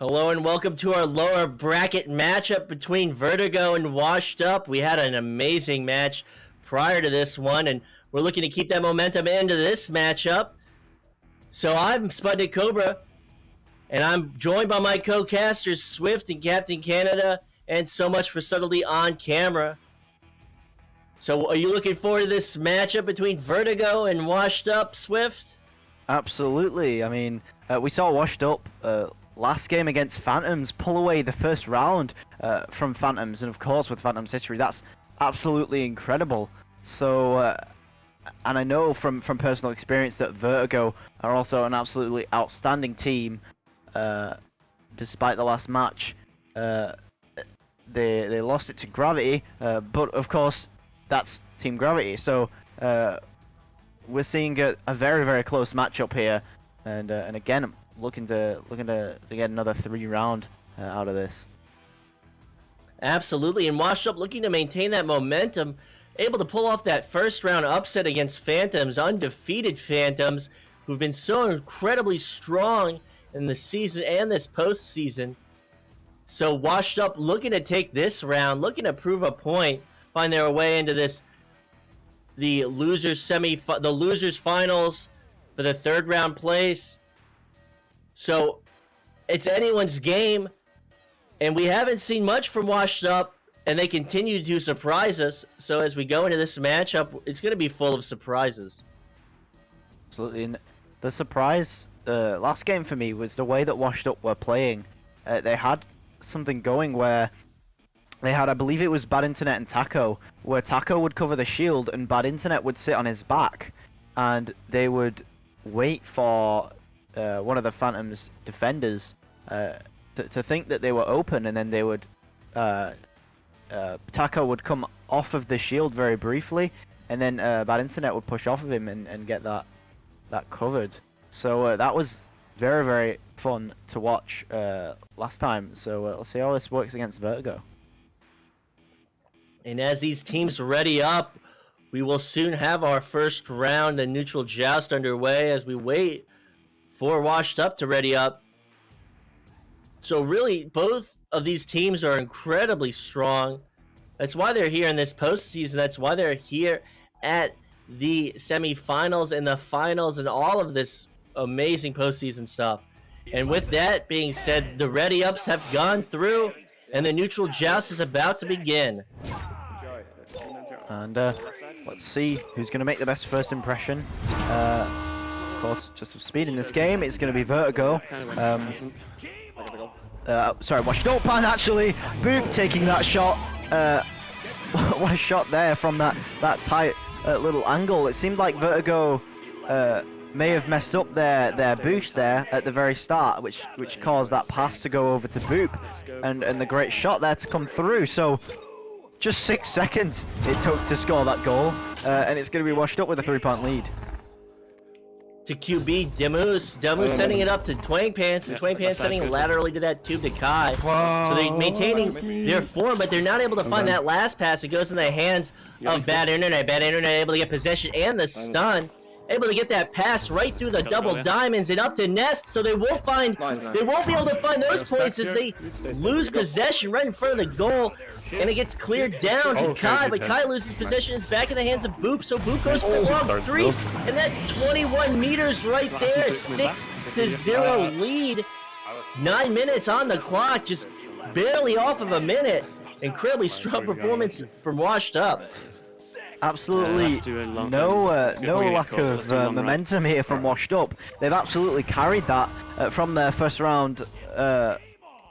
Hello and welcome to our lower bracket matchup between Vertigo and Washed Up. We had an amazing match prior to this one, and we're looking to keep that momentum into this matchup. So I'm SputnikKobra, and I'm joined by my co-casters Swiift and Captain Canada, and so much for subtlety on camera. So are you looking forward to this matchup between Vertigo and Washed Up, Swiift? Absolutely. I mean, we saw Washed Up last game against Phantoms pull away the first round from Phantoms, and of course with Phantoms history, that's absolutely incredible. So, and I know from personal experience that Vertigo are also an absolutely outstanding team. Despite the last match, they lost it to Gravity, but of course that's Team Gravity. So we're seeing a very, very close matchup here, and again, I'm looking to get another 3-round out of this. Absolutely, and Washed Up looking to maintain that momentum, able to pull off that first round upset against Phantoms, undefeated Phantoms, who've been so incredibly strong in the season and this postseason. So Washed Up looking to take this round, looking to prove a point, find their way into the losers finals for the 3rd round place. So it's anyone's game, and we haven't seen much from Washed Up, and they continue to surprise us. So as we go into this matchup, it's going to be full of surprises. Absolutely, and the surprise last game for me was the way that Washed Up were playing. They had something going where they had, I believe it was Bad Internet and Taco, where Taco would cover the shield and Bad Internet would sit on his back, and they would wait for one of the Phantom's defenders to think that they were open, and then they would Taco would come off of the shield very briefly, and then Bad Internet would push off of him and get that covered. So that was very, very fun to watch last time. So let's see how this works against Vertigo. And as these teams ready up, we will soon have our first round, the neutral joust, underway as we wait for Washed Up to ready up. So really, both of these teams are incredibly strong. That's why they're here in this postseason. That's why they're here at the semifinals and the finals and all of this amazing postseason stuff. And with that being said, the ready ups have gone through, and the neutral joust is about to begin. And let's see who's going to make the best first impression. Of course, just of speed in this game, it's going to be Vertigo. Sorry, Washed Up, and actually, Boop taking that shot. What a shot there from that tight little angle. It seemed like Vertigo may have messed up their boost there at the very start, which caused that pass to go over to Boop, and the great shot there to come through. So just 6 seconds it took to score that goal, and it's going to be Washed Up with a 3-point lead. To QB, Demus sending it up to Twang Pants, and Twang Pants sending it laterally to that tube to Kai. So they're maintaining their form, but they're not able to find that last pass. It goes in the hands of Bad Internet. Bad Internet able to get possession and the stun. Able to get that pass right through the double diamonds and up to Nest, so they won't be able to find those points as they lose possession right in front of the goal, and it gets cleared down to Kai, but Kai loses possession. It's back in the hands of Boop, so Boop goes for a long 3, and that's 21 meters right there. 6-0 lead. 9 minutes on the clock, just barely off of a minute. Incredibly strong performance from Washed Up. Absolutely no lack of momentum here from Washed Up. They've absolutely carried that from their first round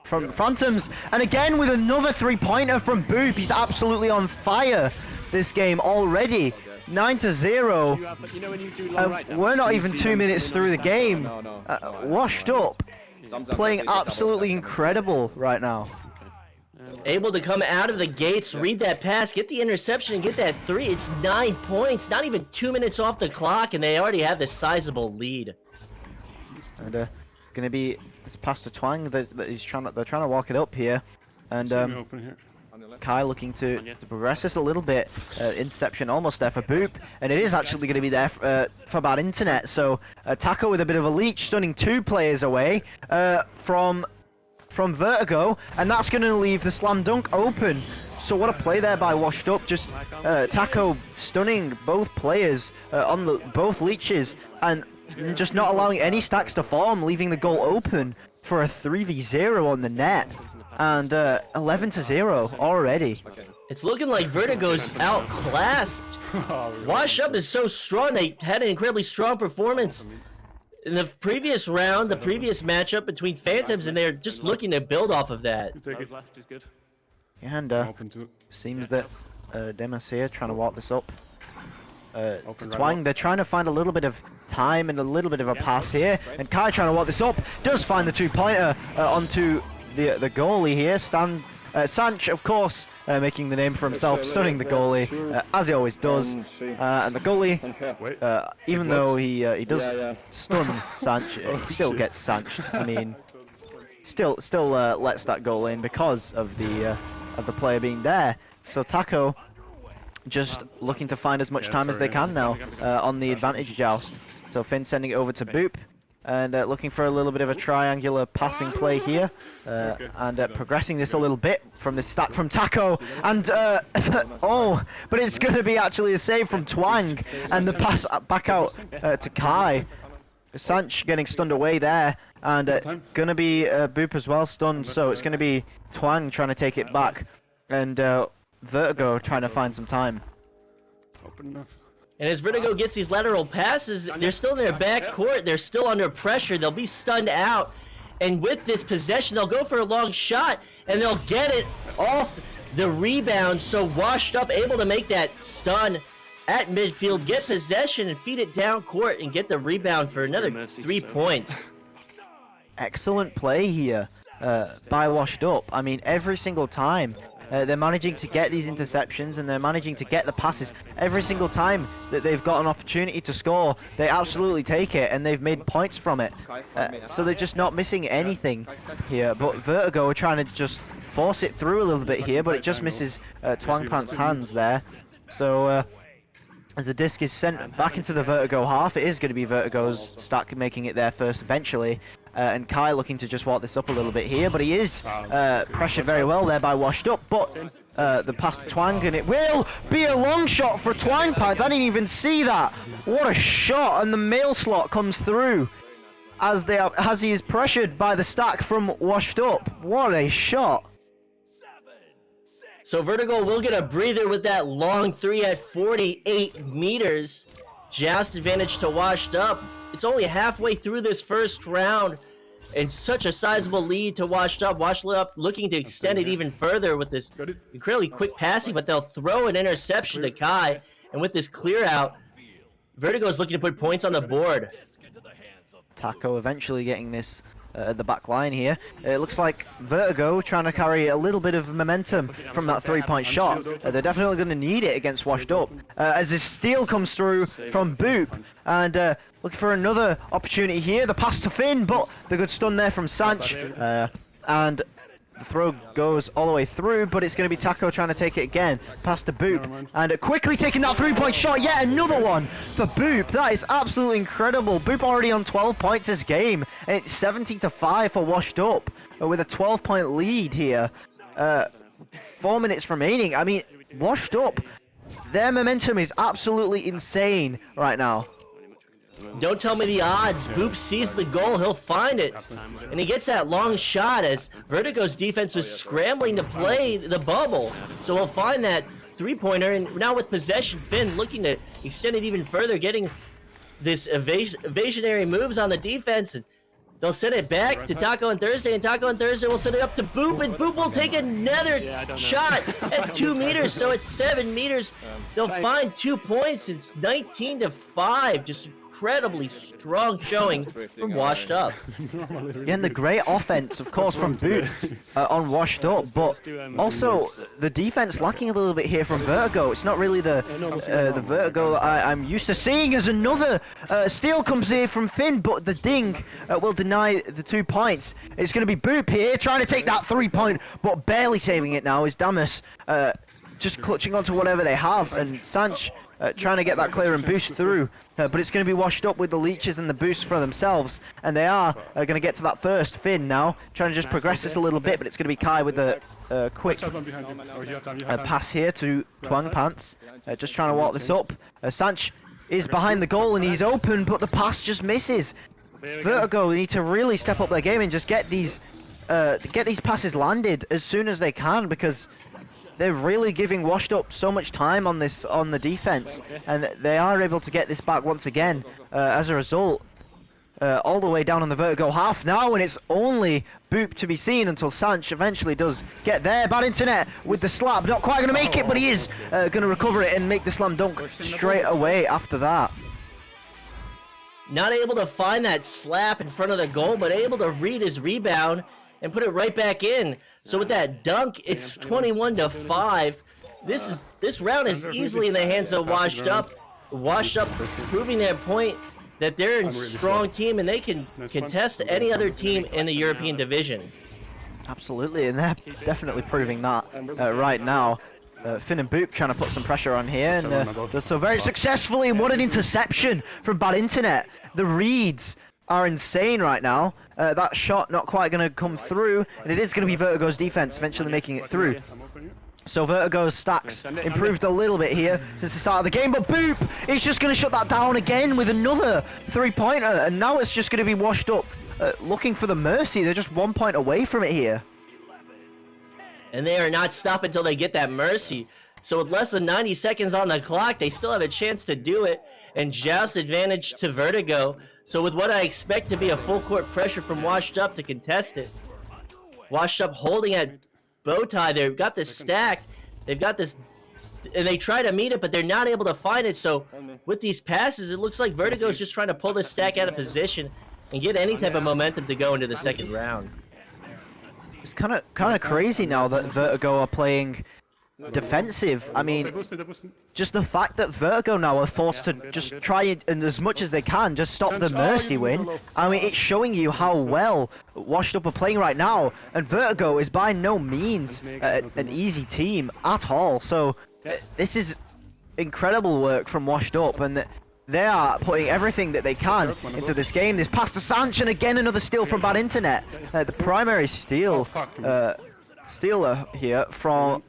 from Phantoms, and again with another 3-pointer from Boop. He's absolutely on fire this game already. 9-0. We're not even 2 minutes through the game. Washed Up playing absolutely incredible right now. Able to come out of the gates, read that pass, get the interception, and get that 3. It's 9 points, not even 2 minutes off the clock, and they already have this sizable lead. And gonna be this pass to Twang that they're trying to walk it up here, and Kai looking to progress this a little bit. Interception almost there for Boop, and it is actually going to be there for Bad Internet. So Taco with a bit of a leech, stunning 2 players away from from Vertigo, and that's going to leave the slam dunk open. So what a play there by Washed Up, just Taco stunning both players on both leeches, and just not allowing any stacks to form, leaving the goal open for a 3v0 on the net, and 11-0 already. It's looking like Vertigo's outclassed. Washed Up is so strong. They had an incredibly strong performance in the previous round, the previous matchup between Phantoms, and they're just looking to build off of that. And seems that Demas here trying to walk this up to Twang. They're trying to find a little bit of time and a little bit of a pass here. And Kai trying to walk this up, does find the two-pointer onto the goalie here. Sanch, of course, making the name for himself, stunning the goalie, as he always does. And the goalie, even though he does stun Sanch, he still gets Sanched. I mean, still lets that goal in because of the player being there. So Taco just looking to find as much time as they can now on the advantage joust. So Finn sending it over to Boop, and looking for a little bit of a triangular passing play here, and progressing this a little bit from the stack from Taco, and oh, but it's going to be actually a save from Twang, and the pass back out to Kai. Sanch getting stunned away there, and going to be Boop as well stunned, so it's going to be Twang trying to take it back, and Vertigo trying to find some time. And as Vertigo gets these lateral passes, they're still in their back court. They're still under pressure. They'll be stunned out. And with this possession, they'll go for a long shot, and they'll get it off the rebound. So Washed Up able to make that stun at midfield, get possession, and feed it down court, and get the rebound for another 3 points. Excellent play here by Washed Up. I mean, every single time they're managing to get these interceptions, and they're managing to get the passes. Every single time that they've got an opportunity to score, they absolutely take it, and they've made points from it. So they're just not missing anything here. But Vertigo are trying to just force it through a little bit here, but it just misses Twang Pant's hands there. So as the disc is sent back into the Vertigo half, it is going to be Vertigo's stack making it there first eventually. And Kai looking to just walk this up a little bit here, but he is pressured very well there by Washed Up. But the pass to Twang, and it will be a long shot for Twang Pants. I didn't even see that. What a shot! And the mail slot comes through as he is pressured by the stack from Washed Up. What a shot! So Vertigo will get a breather with that long three at 48 meters. Joust advantage to Washed Up. It's only halfway through this first round, and such a sizable lead to Washed Up. Washed Up looking to extend it even further with this incredibly quick passing, but they'll throw an interception to Kai, and with this clear out, Vertigo is looking to put points on the board. Taco eventually getting this at the back line here. It looks like Vertigo trying to carry a little bit of momentum from that three-point shot. They're definitely going to need it against Washed Up. As this steal comes through from Boop, and looking for another opportunity here. The pass to Finn, but the good stun there from Sanch. And the throw goes all the way through, but it's going to be Taco trying to take it again. Pass to Boop, and quickly taking that three-point shot. Yet another one for Boop. That is absolutely incredible. Boop already on 12 points this game. And it's 70-5 for Washed Up with a 12-point lead here. 4 minutes remaining. I mean, Washed Up, their momentum is absolutely insane right now. Don't tell me the odds. Boop sees the goal, he'll find it. And he gets that long shot as Vertigo's defense was scrambling to play the bubble. So he'll find that three-pointer, and now with possession, Finn looking to extend it even further, getting this evasionary moves on the defense. And they'll send it back to Taco and Thursday, and Taco and Thursday will send it up to Boop, and Boop will take another shot at 2 meters, so it's 7 meters. They'll find 2 points. It's 19-5. Just incredibly strong showing from Washed Up. Yeah, and the great offense, of course, from Boot on Washed Up, but also the defense lacking a little bit here from Vertigo. It's not really the Vertigo that I'm used to seeing, as another steal comes here from Finn, but the ding will deny the 2 points. It's going to be Boop here trying to take that 3-point, but barely saving it now is Damas. Just clutching onto whatever they have, and Sanch trying to get that clear and boost through, but it's going to be washed up with the leeches and the boost for themselves, and they are going to get to that first. Finn now trying to just progress this a little bit, but it's going to be Kai with the quick pass here to Twang Pants, just trying to walk this up. Sanch is behind the goal and he's open, but the pass just misses. Vertigo need to really step up their game and just get these passes landed as soon as they can, because they're really giving Washed Up so much time on the defense, and they are able to get this back once again as a result. All the way down on the Vertigo half now, and it's only Boop to be seen until Sanch eventually does get there. Bad internet with the slap, not quite going to make it, but he is going to recover it and make the slam dunk straight away after that. Not able to find that slap in front of the goal, but able to read his rebound and put it right back in. So with that dunk, it's 21-5. This round is easily in the hands of Washed Up. Washed Up proving their point that they're a strong team and they can contest any other team in the European division. Absolutely, and they're definitely proving that right now. Finn and Boop trying to put some pressure on here, and does so very successfully. And what an interception from Bad Internet. The reads are insane right now. That shot not quite going to come through, and it is going to be Vertigo's defense eventually making it through. So Vertigo's stacks improved a little bit here since the start of the game, but Boop is just going to shut that down again with another three-pointer, and now it's just going to be Washed Up looking for the mercy. They're just 1 point away from it here. And they are not stopping until they get that mercy. So with less than 90 seconds on the clock, they still have a chance to do it, and joust advantage to Vertigo. So with what I expect to be a full court pressure from Washed Up to contest it. Washed Up holding at bow tie. They've got this stack. They've got this, and they try to meet it, but they're not able to find it. So with these passes, it looks like Vertigo's just trying to pull this stack out of position and get any type of momentum to go into the second round. It's kind of crazy now that Vertigo are playing defensive. I mean, just the fact that Vertigo now are forced to just try and as much as they can just stop the mercy win. I mean, it's showing you how well Washed Up are playing right now, and Vertigo is by no means an easy team at all. So this is incredible work from Washed Up, and they are putting everything that they can into this game. This pass to Sanch, and again another steal from Bad Internet. The primary steal stealer here for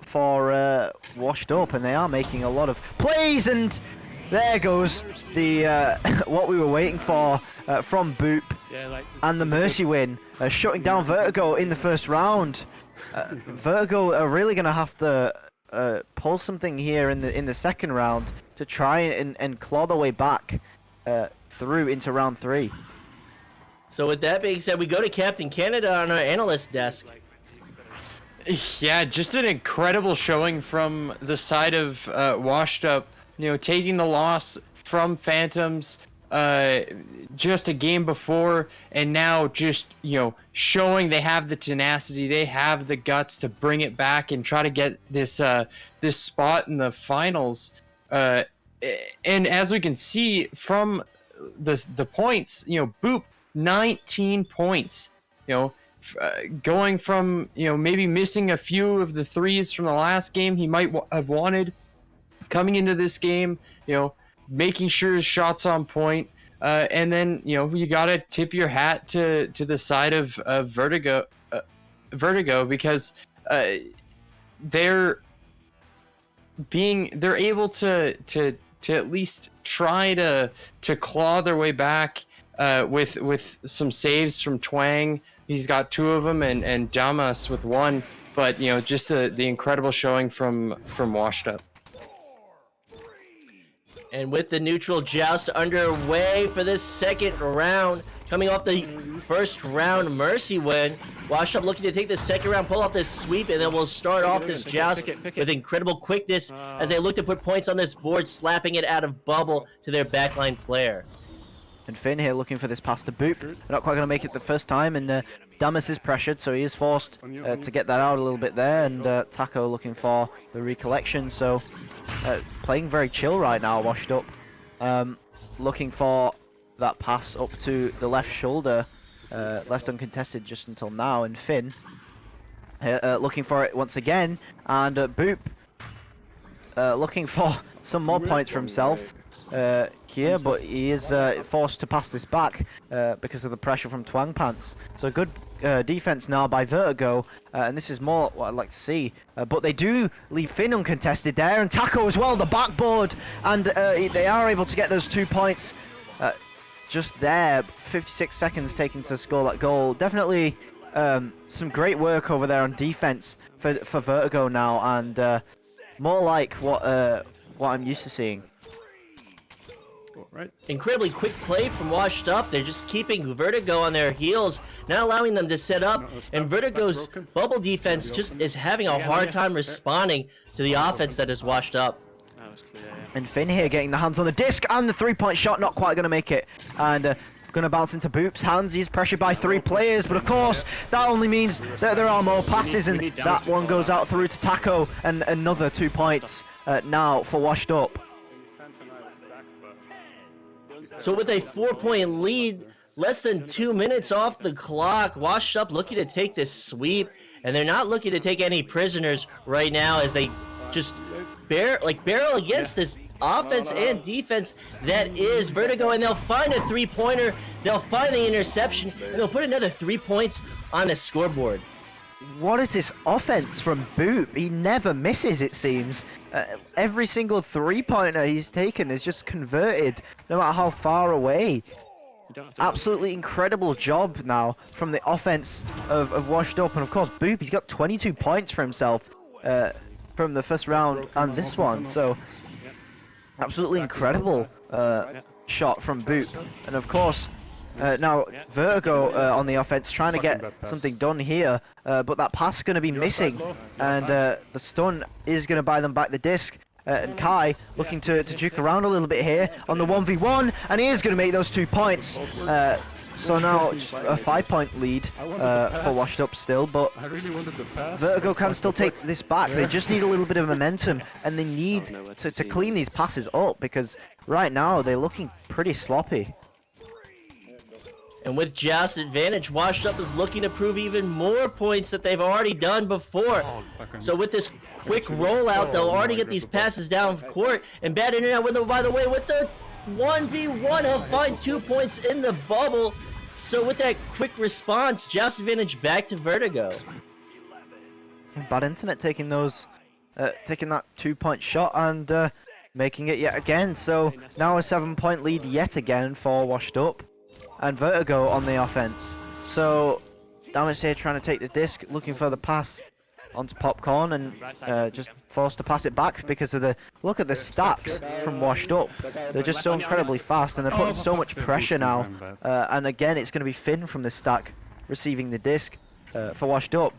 Washed Up, and they are making a lot of plays, and there goes the what we were waiting for from Boop, and the mercy win, shutting down Vertigo in the first round. Vertigo are really going to have to pull something here in the second round to try and claw their way back through into round 3. So with that being said, we go to Captain Canada on our analyst desk. Yeah, just an incredible showing from the side of Washed Up. You know, taking the loss from Phantoms just a game before, and now just, you know, showing they have the tenacity, they have the guts to bring it back and try to get this this spot in the finals. And as we can see from the points, you know, Boop 19 points. You know, going from, you know, maybe missing a few of the threes from the last game he might have wanted, coming into this game, you know, making sure his shot's on point, and then, you know, you gotta tip your hat to the side of Vertigo, because they're able to at least try to claw their way back with some saves from Twang. He's got 2 of them, and Damas with 1. But, you know, just the incredible showing from Washed Up. And with the neutral joust underway for this second round, coming off the first round mercy win, Washed Up looking to take the second round, pull off this sweep, and then we'll start off this joust with incredible quickness as they look to put points on this board, slapping it out of bubble to their backline player. And Finn here looking for this pass to Boop. They're not quite going to make it the first time, and Damas is pressured, so he is forced to get that out a little bit there, and Taco looking for the recollection, so playing very chill right now, Washed Up. Looking for that pass up to the left shoulder, left uncontested just until now, and Finn looking for it once again, and Boop looking for some more points for himself here, but he is forced to pass this back because of the pressure from Twang Pants. So good defense now by Vertigo, and this is more what I'd like to see. But they do leave Finn uncontested there, and Taco as well, the backboard, and they are able to get those 2 points just there. 56 seconds taken to score that goal. Definitely some great work over there on defense for Vertigo now, and more like what I'm used to seeing. Right. Incredibly quick play from Washed Up. They're just keeping Vertigo on their heels, not allowing them to set up. And Vertigo's bubble defense just is having a hard time responding to the offense that is Washed Up. And Finn here getting the hands on the disc, and the 3-point shot not quite going to make it. And going to bounce into Boop's hands. He's pressured by 3 players, but of course that only means that there are more passes, and that one goes out through to Taco, and another 2 points now for Washed Up. So with a 4-point lead, less than 2 minutes off the clock, Washed Up looking to take this sweep, and they're not looking to take any prisoners right now as they just barrel against this offense and defense that is Vertigo, and they'll find a 3-pointer, they'll find the interception, and they'll put another 3 points on the scoreboard. What is this offense from Boop? He never misses, it seems. Every single 3-pointer he's taken is just converted, no matter how far away. Absolutely incredible job now from the offense of Washed Up. And of course, Boop, he's got 22 points for himself from the first round and this one. So, absolutely incredible shot from Boop. And of course, now Vertigo on the offense trying to get something done here, but that pass is going to be missing, and the stun is going to buy them back the disc. And Kai looking to juke around a little bit here on the 1v1, and he is going to make those 2 points. So now just a 5-point lead for Washed Up still, but Vertigo can still take this back. They just need a little bit of momentum, and they need to clean these passes up, because right now they're looking pretty sloppy. And with Joust advantage, Washed Up is looking to prove even more points that they've already done before. So with this quick rollout, they'll already get these passes down court. And Bad Internet, by the way, with the 1v1, he'll find 2 points in the bubble. So with that quick response, Joust advantage back to Vertigo. Bad Internet taking those, taking that 2-point shot and making it yet again. So now a 7-point lead yet again for Washed Up. And Vertigo on the offense. So Damas here trying to take the disc, looking for the pass onto Popcorn, and just forced to pass it back because of the look at the stacks from Washed Up. They're just so incredibly fast, and they're putting so much pressure now. And again, it's going to be Finn from the stack receiving the disc for Washed Up,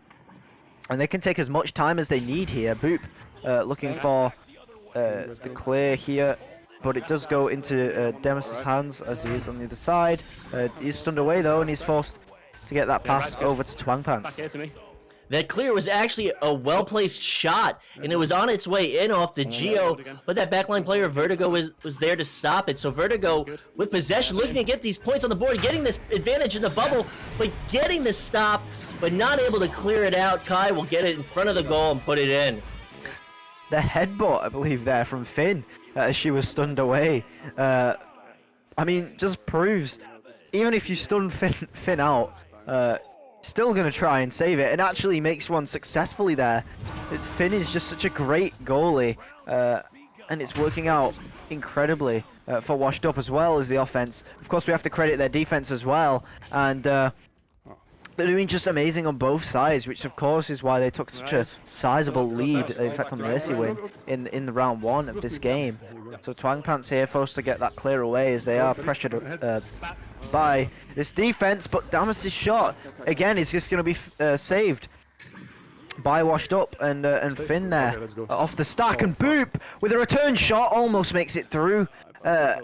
and they can take as much time as they need here. Boop looking for the clear here. But it does go into Demis's hands as he is on the other side. He's stunned away though, and he's forced to get that pass over to Twang Pants. That clear was actually a well-placed shot, and it was on its way in off the Geo, but that backline player Vertigo was there to stop it. So Vertigo, with possession, looking to get these points on the board, getting this advantage in the bubble, but getting the stop, but not able to clear it out. Kai will get it in front of the goal and put it in. The headbutt, I believe, there from Finn. As she was stunned away. I mean, just proves, even if you stun Finn out, still going to try and save it, and actually makes one successfully there. Finn is just such a great goalie, and it's working out incredibly for Washed Up as well as the offense. Of course, we have to credit their defense as well, and they're doing just amazing on both sides, which of course is why they took such a sizable lead, in fact on the Mercy win, in the round 1 of this game. So Twang Pants here forced to get that clear away as they are pressured by this defense, but Damas's shot, again, is just going to be saved by Washed Up, and Finn there off the stack, and Boop with a return shot almost makes it through. Yeah,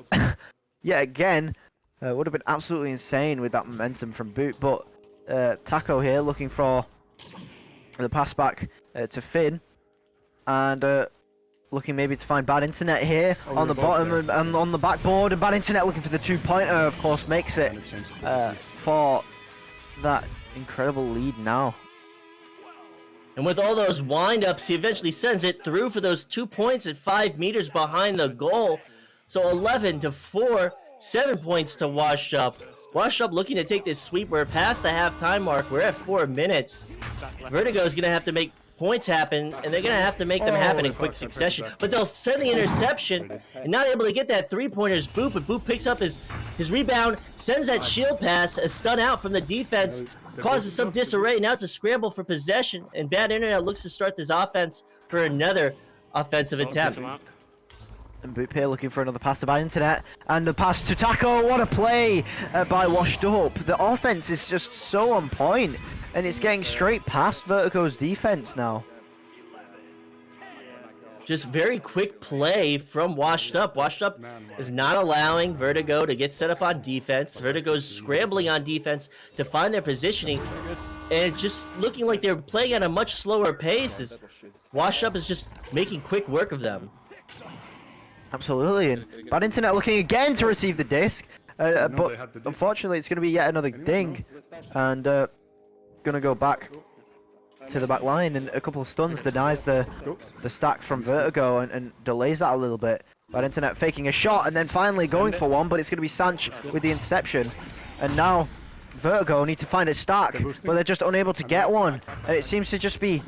again, would have been absolutely insane with that momentum from Boop, but Taco here looking for the pass back to Finn, and looking maybe to find Bad Internet here on the bottom and on the backboard, and Bad Internet looking for the 2-pointer, of course makes it for that incredible lead now. And with all those windups, he eventually sends it through for those 2 points at 5 meters behind the goal. So 11 to 4, 7 points to Washed Up. Washed Up looking to take this sweep. We're past the halftime mark. We're at 4 minutes. Vertigo is going to have to make points happen, and they're going to have to make them happen in quick succession. But they'll send the interception, and not able to get that three-pointers. Boop, but Boop picks up his rebound, sends that shield pass, a stun out from the defense, causes some disarray. Now it's a scramble for possession, and Bad Internet looks to start this offense for another offensive attempt. And Boop here looking for another pass to Bad Internet, and the pass to Taco. What a play by Washed Up. The offense is just so on point, and it's getting straight past Vertigo's defense now. Just very quick play from Washed Up. Washed Up is not allowing Vertigo to get set up on defense. Vertigo's scrambling on defense to find their positioning, and it's just looking like they're playing at a much slower pace. As Washed Up is just making quick work of them. Absolutely, and Bad Internet looking again to receive the disc, but unfortunately it's going to be yet another ding, and going to go back to the back line, and a couple of stuns denies the stack from Vertigo and delays that a little bit. Bad Internet faking a shot and then finally going for one, but it's going to be Sanch with the interception, and now Vertigo need to find a stack, but they're just unable to get one, and it seems to just be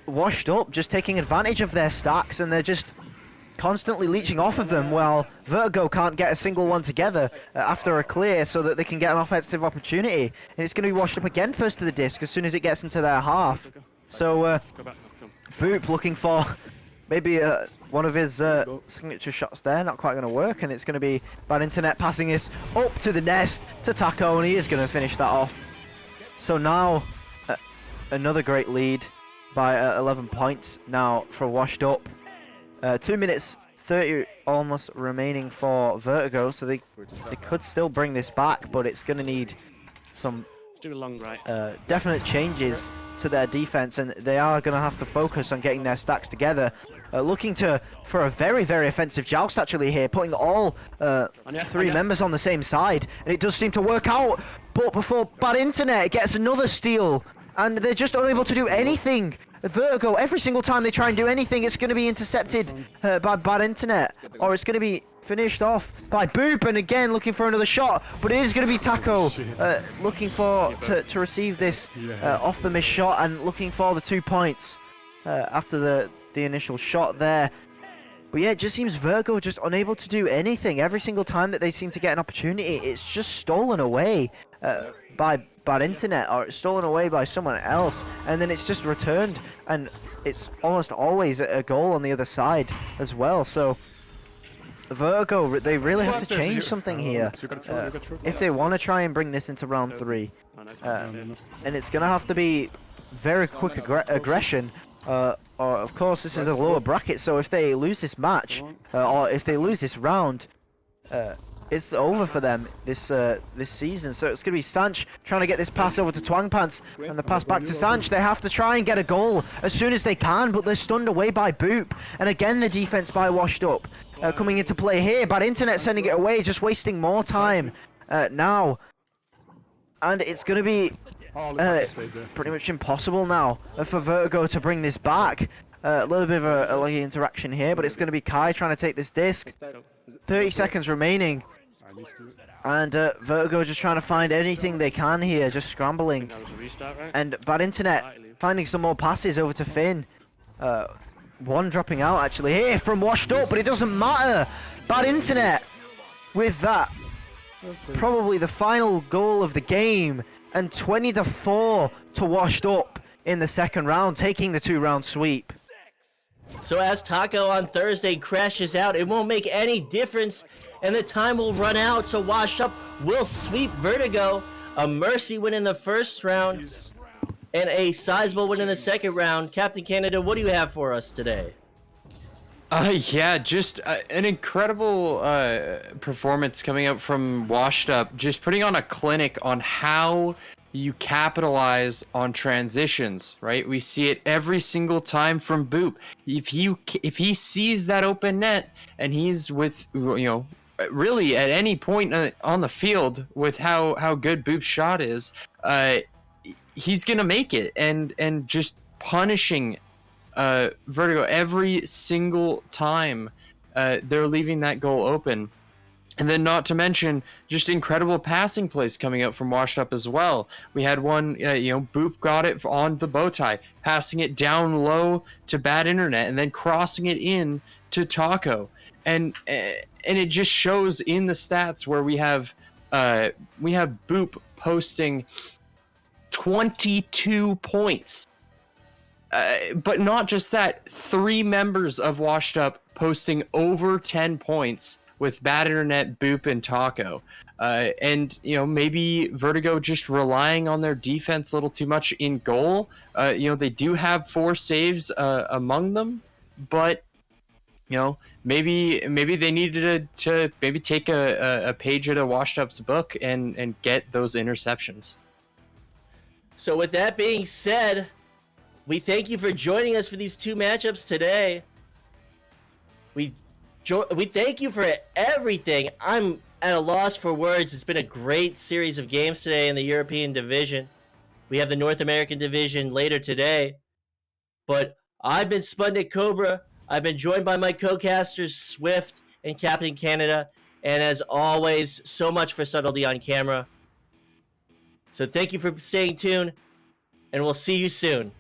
Washed Up just taking advantage of their stacks, and they're just constantly leeching off of them, while Vertigo can't get a single one together after a clear so that they can get an offensive opportunity. And it's going to be Washed Up again first to the disc as soon as it gets into their half. So Boop looking for maybe one of his signature shots there, not quite going to work, and it's going to be Bad Internet passing this up to the nest to Taco, and he is going to finish that off. So now another great lead by 11 points now for Washed Up. 2 minutes 30 almost remaining for Vertigo, so they could still bring this back, but it's going to need some definite changes to their defense, and they are going to have to focus on getting their stacks together. Looking for a very, very offensive joust actually here, putting all three members on the same side, and it does seem to work out, but before Bad Internet gets another steal, and they're just unable to do anything. Vertigo, every single time they try and do anything, it's going to be intercepted by Bad Internet, or it's going to be finished off by Boop, and again looking for another shot, but it is going to be Taco looking for to receive this off the missed shot, and looking for the 2 points after the initial shot there. But yeah, it just seems Vertigo just unable to do anything. Every single time that they seem to get an opportunity, it's just stolen away by Bad Internet, or it's stolen away by someone else, and then it's just returned, and it's almost always a goal on the other side as well. So Vertigo, they really have to change something here if they want to try and bring this into round 3, and it's going to have to be very quick aggression. Or of course this is a lower bracket, so if they lose this match or if they lose this round, it's over for them this season. So it's going to be Sanch trying to get this pass over to Twangpants, and the pass back to Sanch. They have to try and get a goal as soon as they can, but they're stunned away by Boop, and again the defense by Washed Up coming into play here. Bad Internet sending it away, just wasting more time now, and it's going to be pretty much impossible now for Vertigo to bring this back. A little bit of a lucky interaction here, but it's going to be Kai trying to take this disc. 30 seconds remaining, and Vertigo just trying to find anything they can here, just scrambling. And Bad Internet finding some more passes over to Finn. One dropping out actually here from Washed Up, but it doesn't matter. Bad Internet with that, probably the final goal of the game, and 20-4 to Washed Up in the second round, taking the 2-round sweep. So as Taco on Thursday crashes out, it won't make any difference, and the time will run out, so Washed Up will sweep Vertigo. A mercy win in the first round, and a sizable win in the second round. Captain Canada, what do you have for us today? Yeah, just an incredible performance coming out from Washed Up, just putting on a clinic on how you capitalize on transitions, right? We see it every single time from Boop. If he sees that open net and he's with, really at any point on the field with how good Boop's shot is, he's gonna make it, and just punishing Vertigo every single time they're leaving that goal open. And then not to mention just incredible passing plays coming out from Washed Up as well. We had one, Boop got it on the bow tie, passing it down low to Bad Internet, and then crossing it in to Taco. And it just shows in the stats where we have Boop posting 22 points. But not just that, 3 members of Washed Up posting over 10 points with Bad Internet, Boop, and Taco. And, maybe Vertigo just relying on their defense a little too much in goal. They do have 4 saves among them, but, maybe they needed to maybe take a page out of Washed Up's book and get those interceptions. So with that being said, we thank you for joining us for these 2 matchups today. We thank you for everything. I'm at a loss for words. It's been a great series of games today in the European division. We have the North American division later today. But I've been SputnikKobra. I've been joined by my co-casters, Swiift and Captain Canada. And as always, so much for subtlety on camera. So thank you for staying tuned, and we'll see you soon.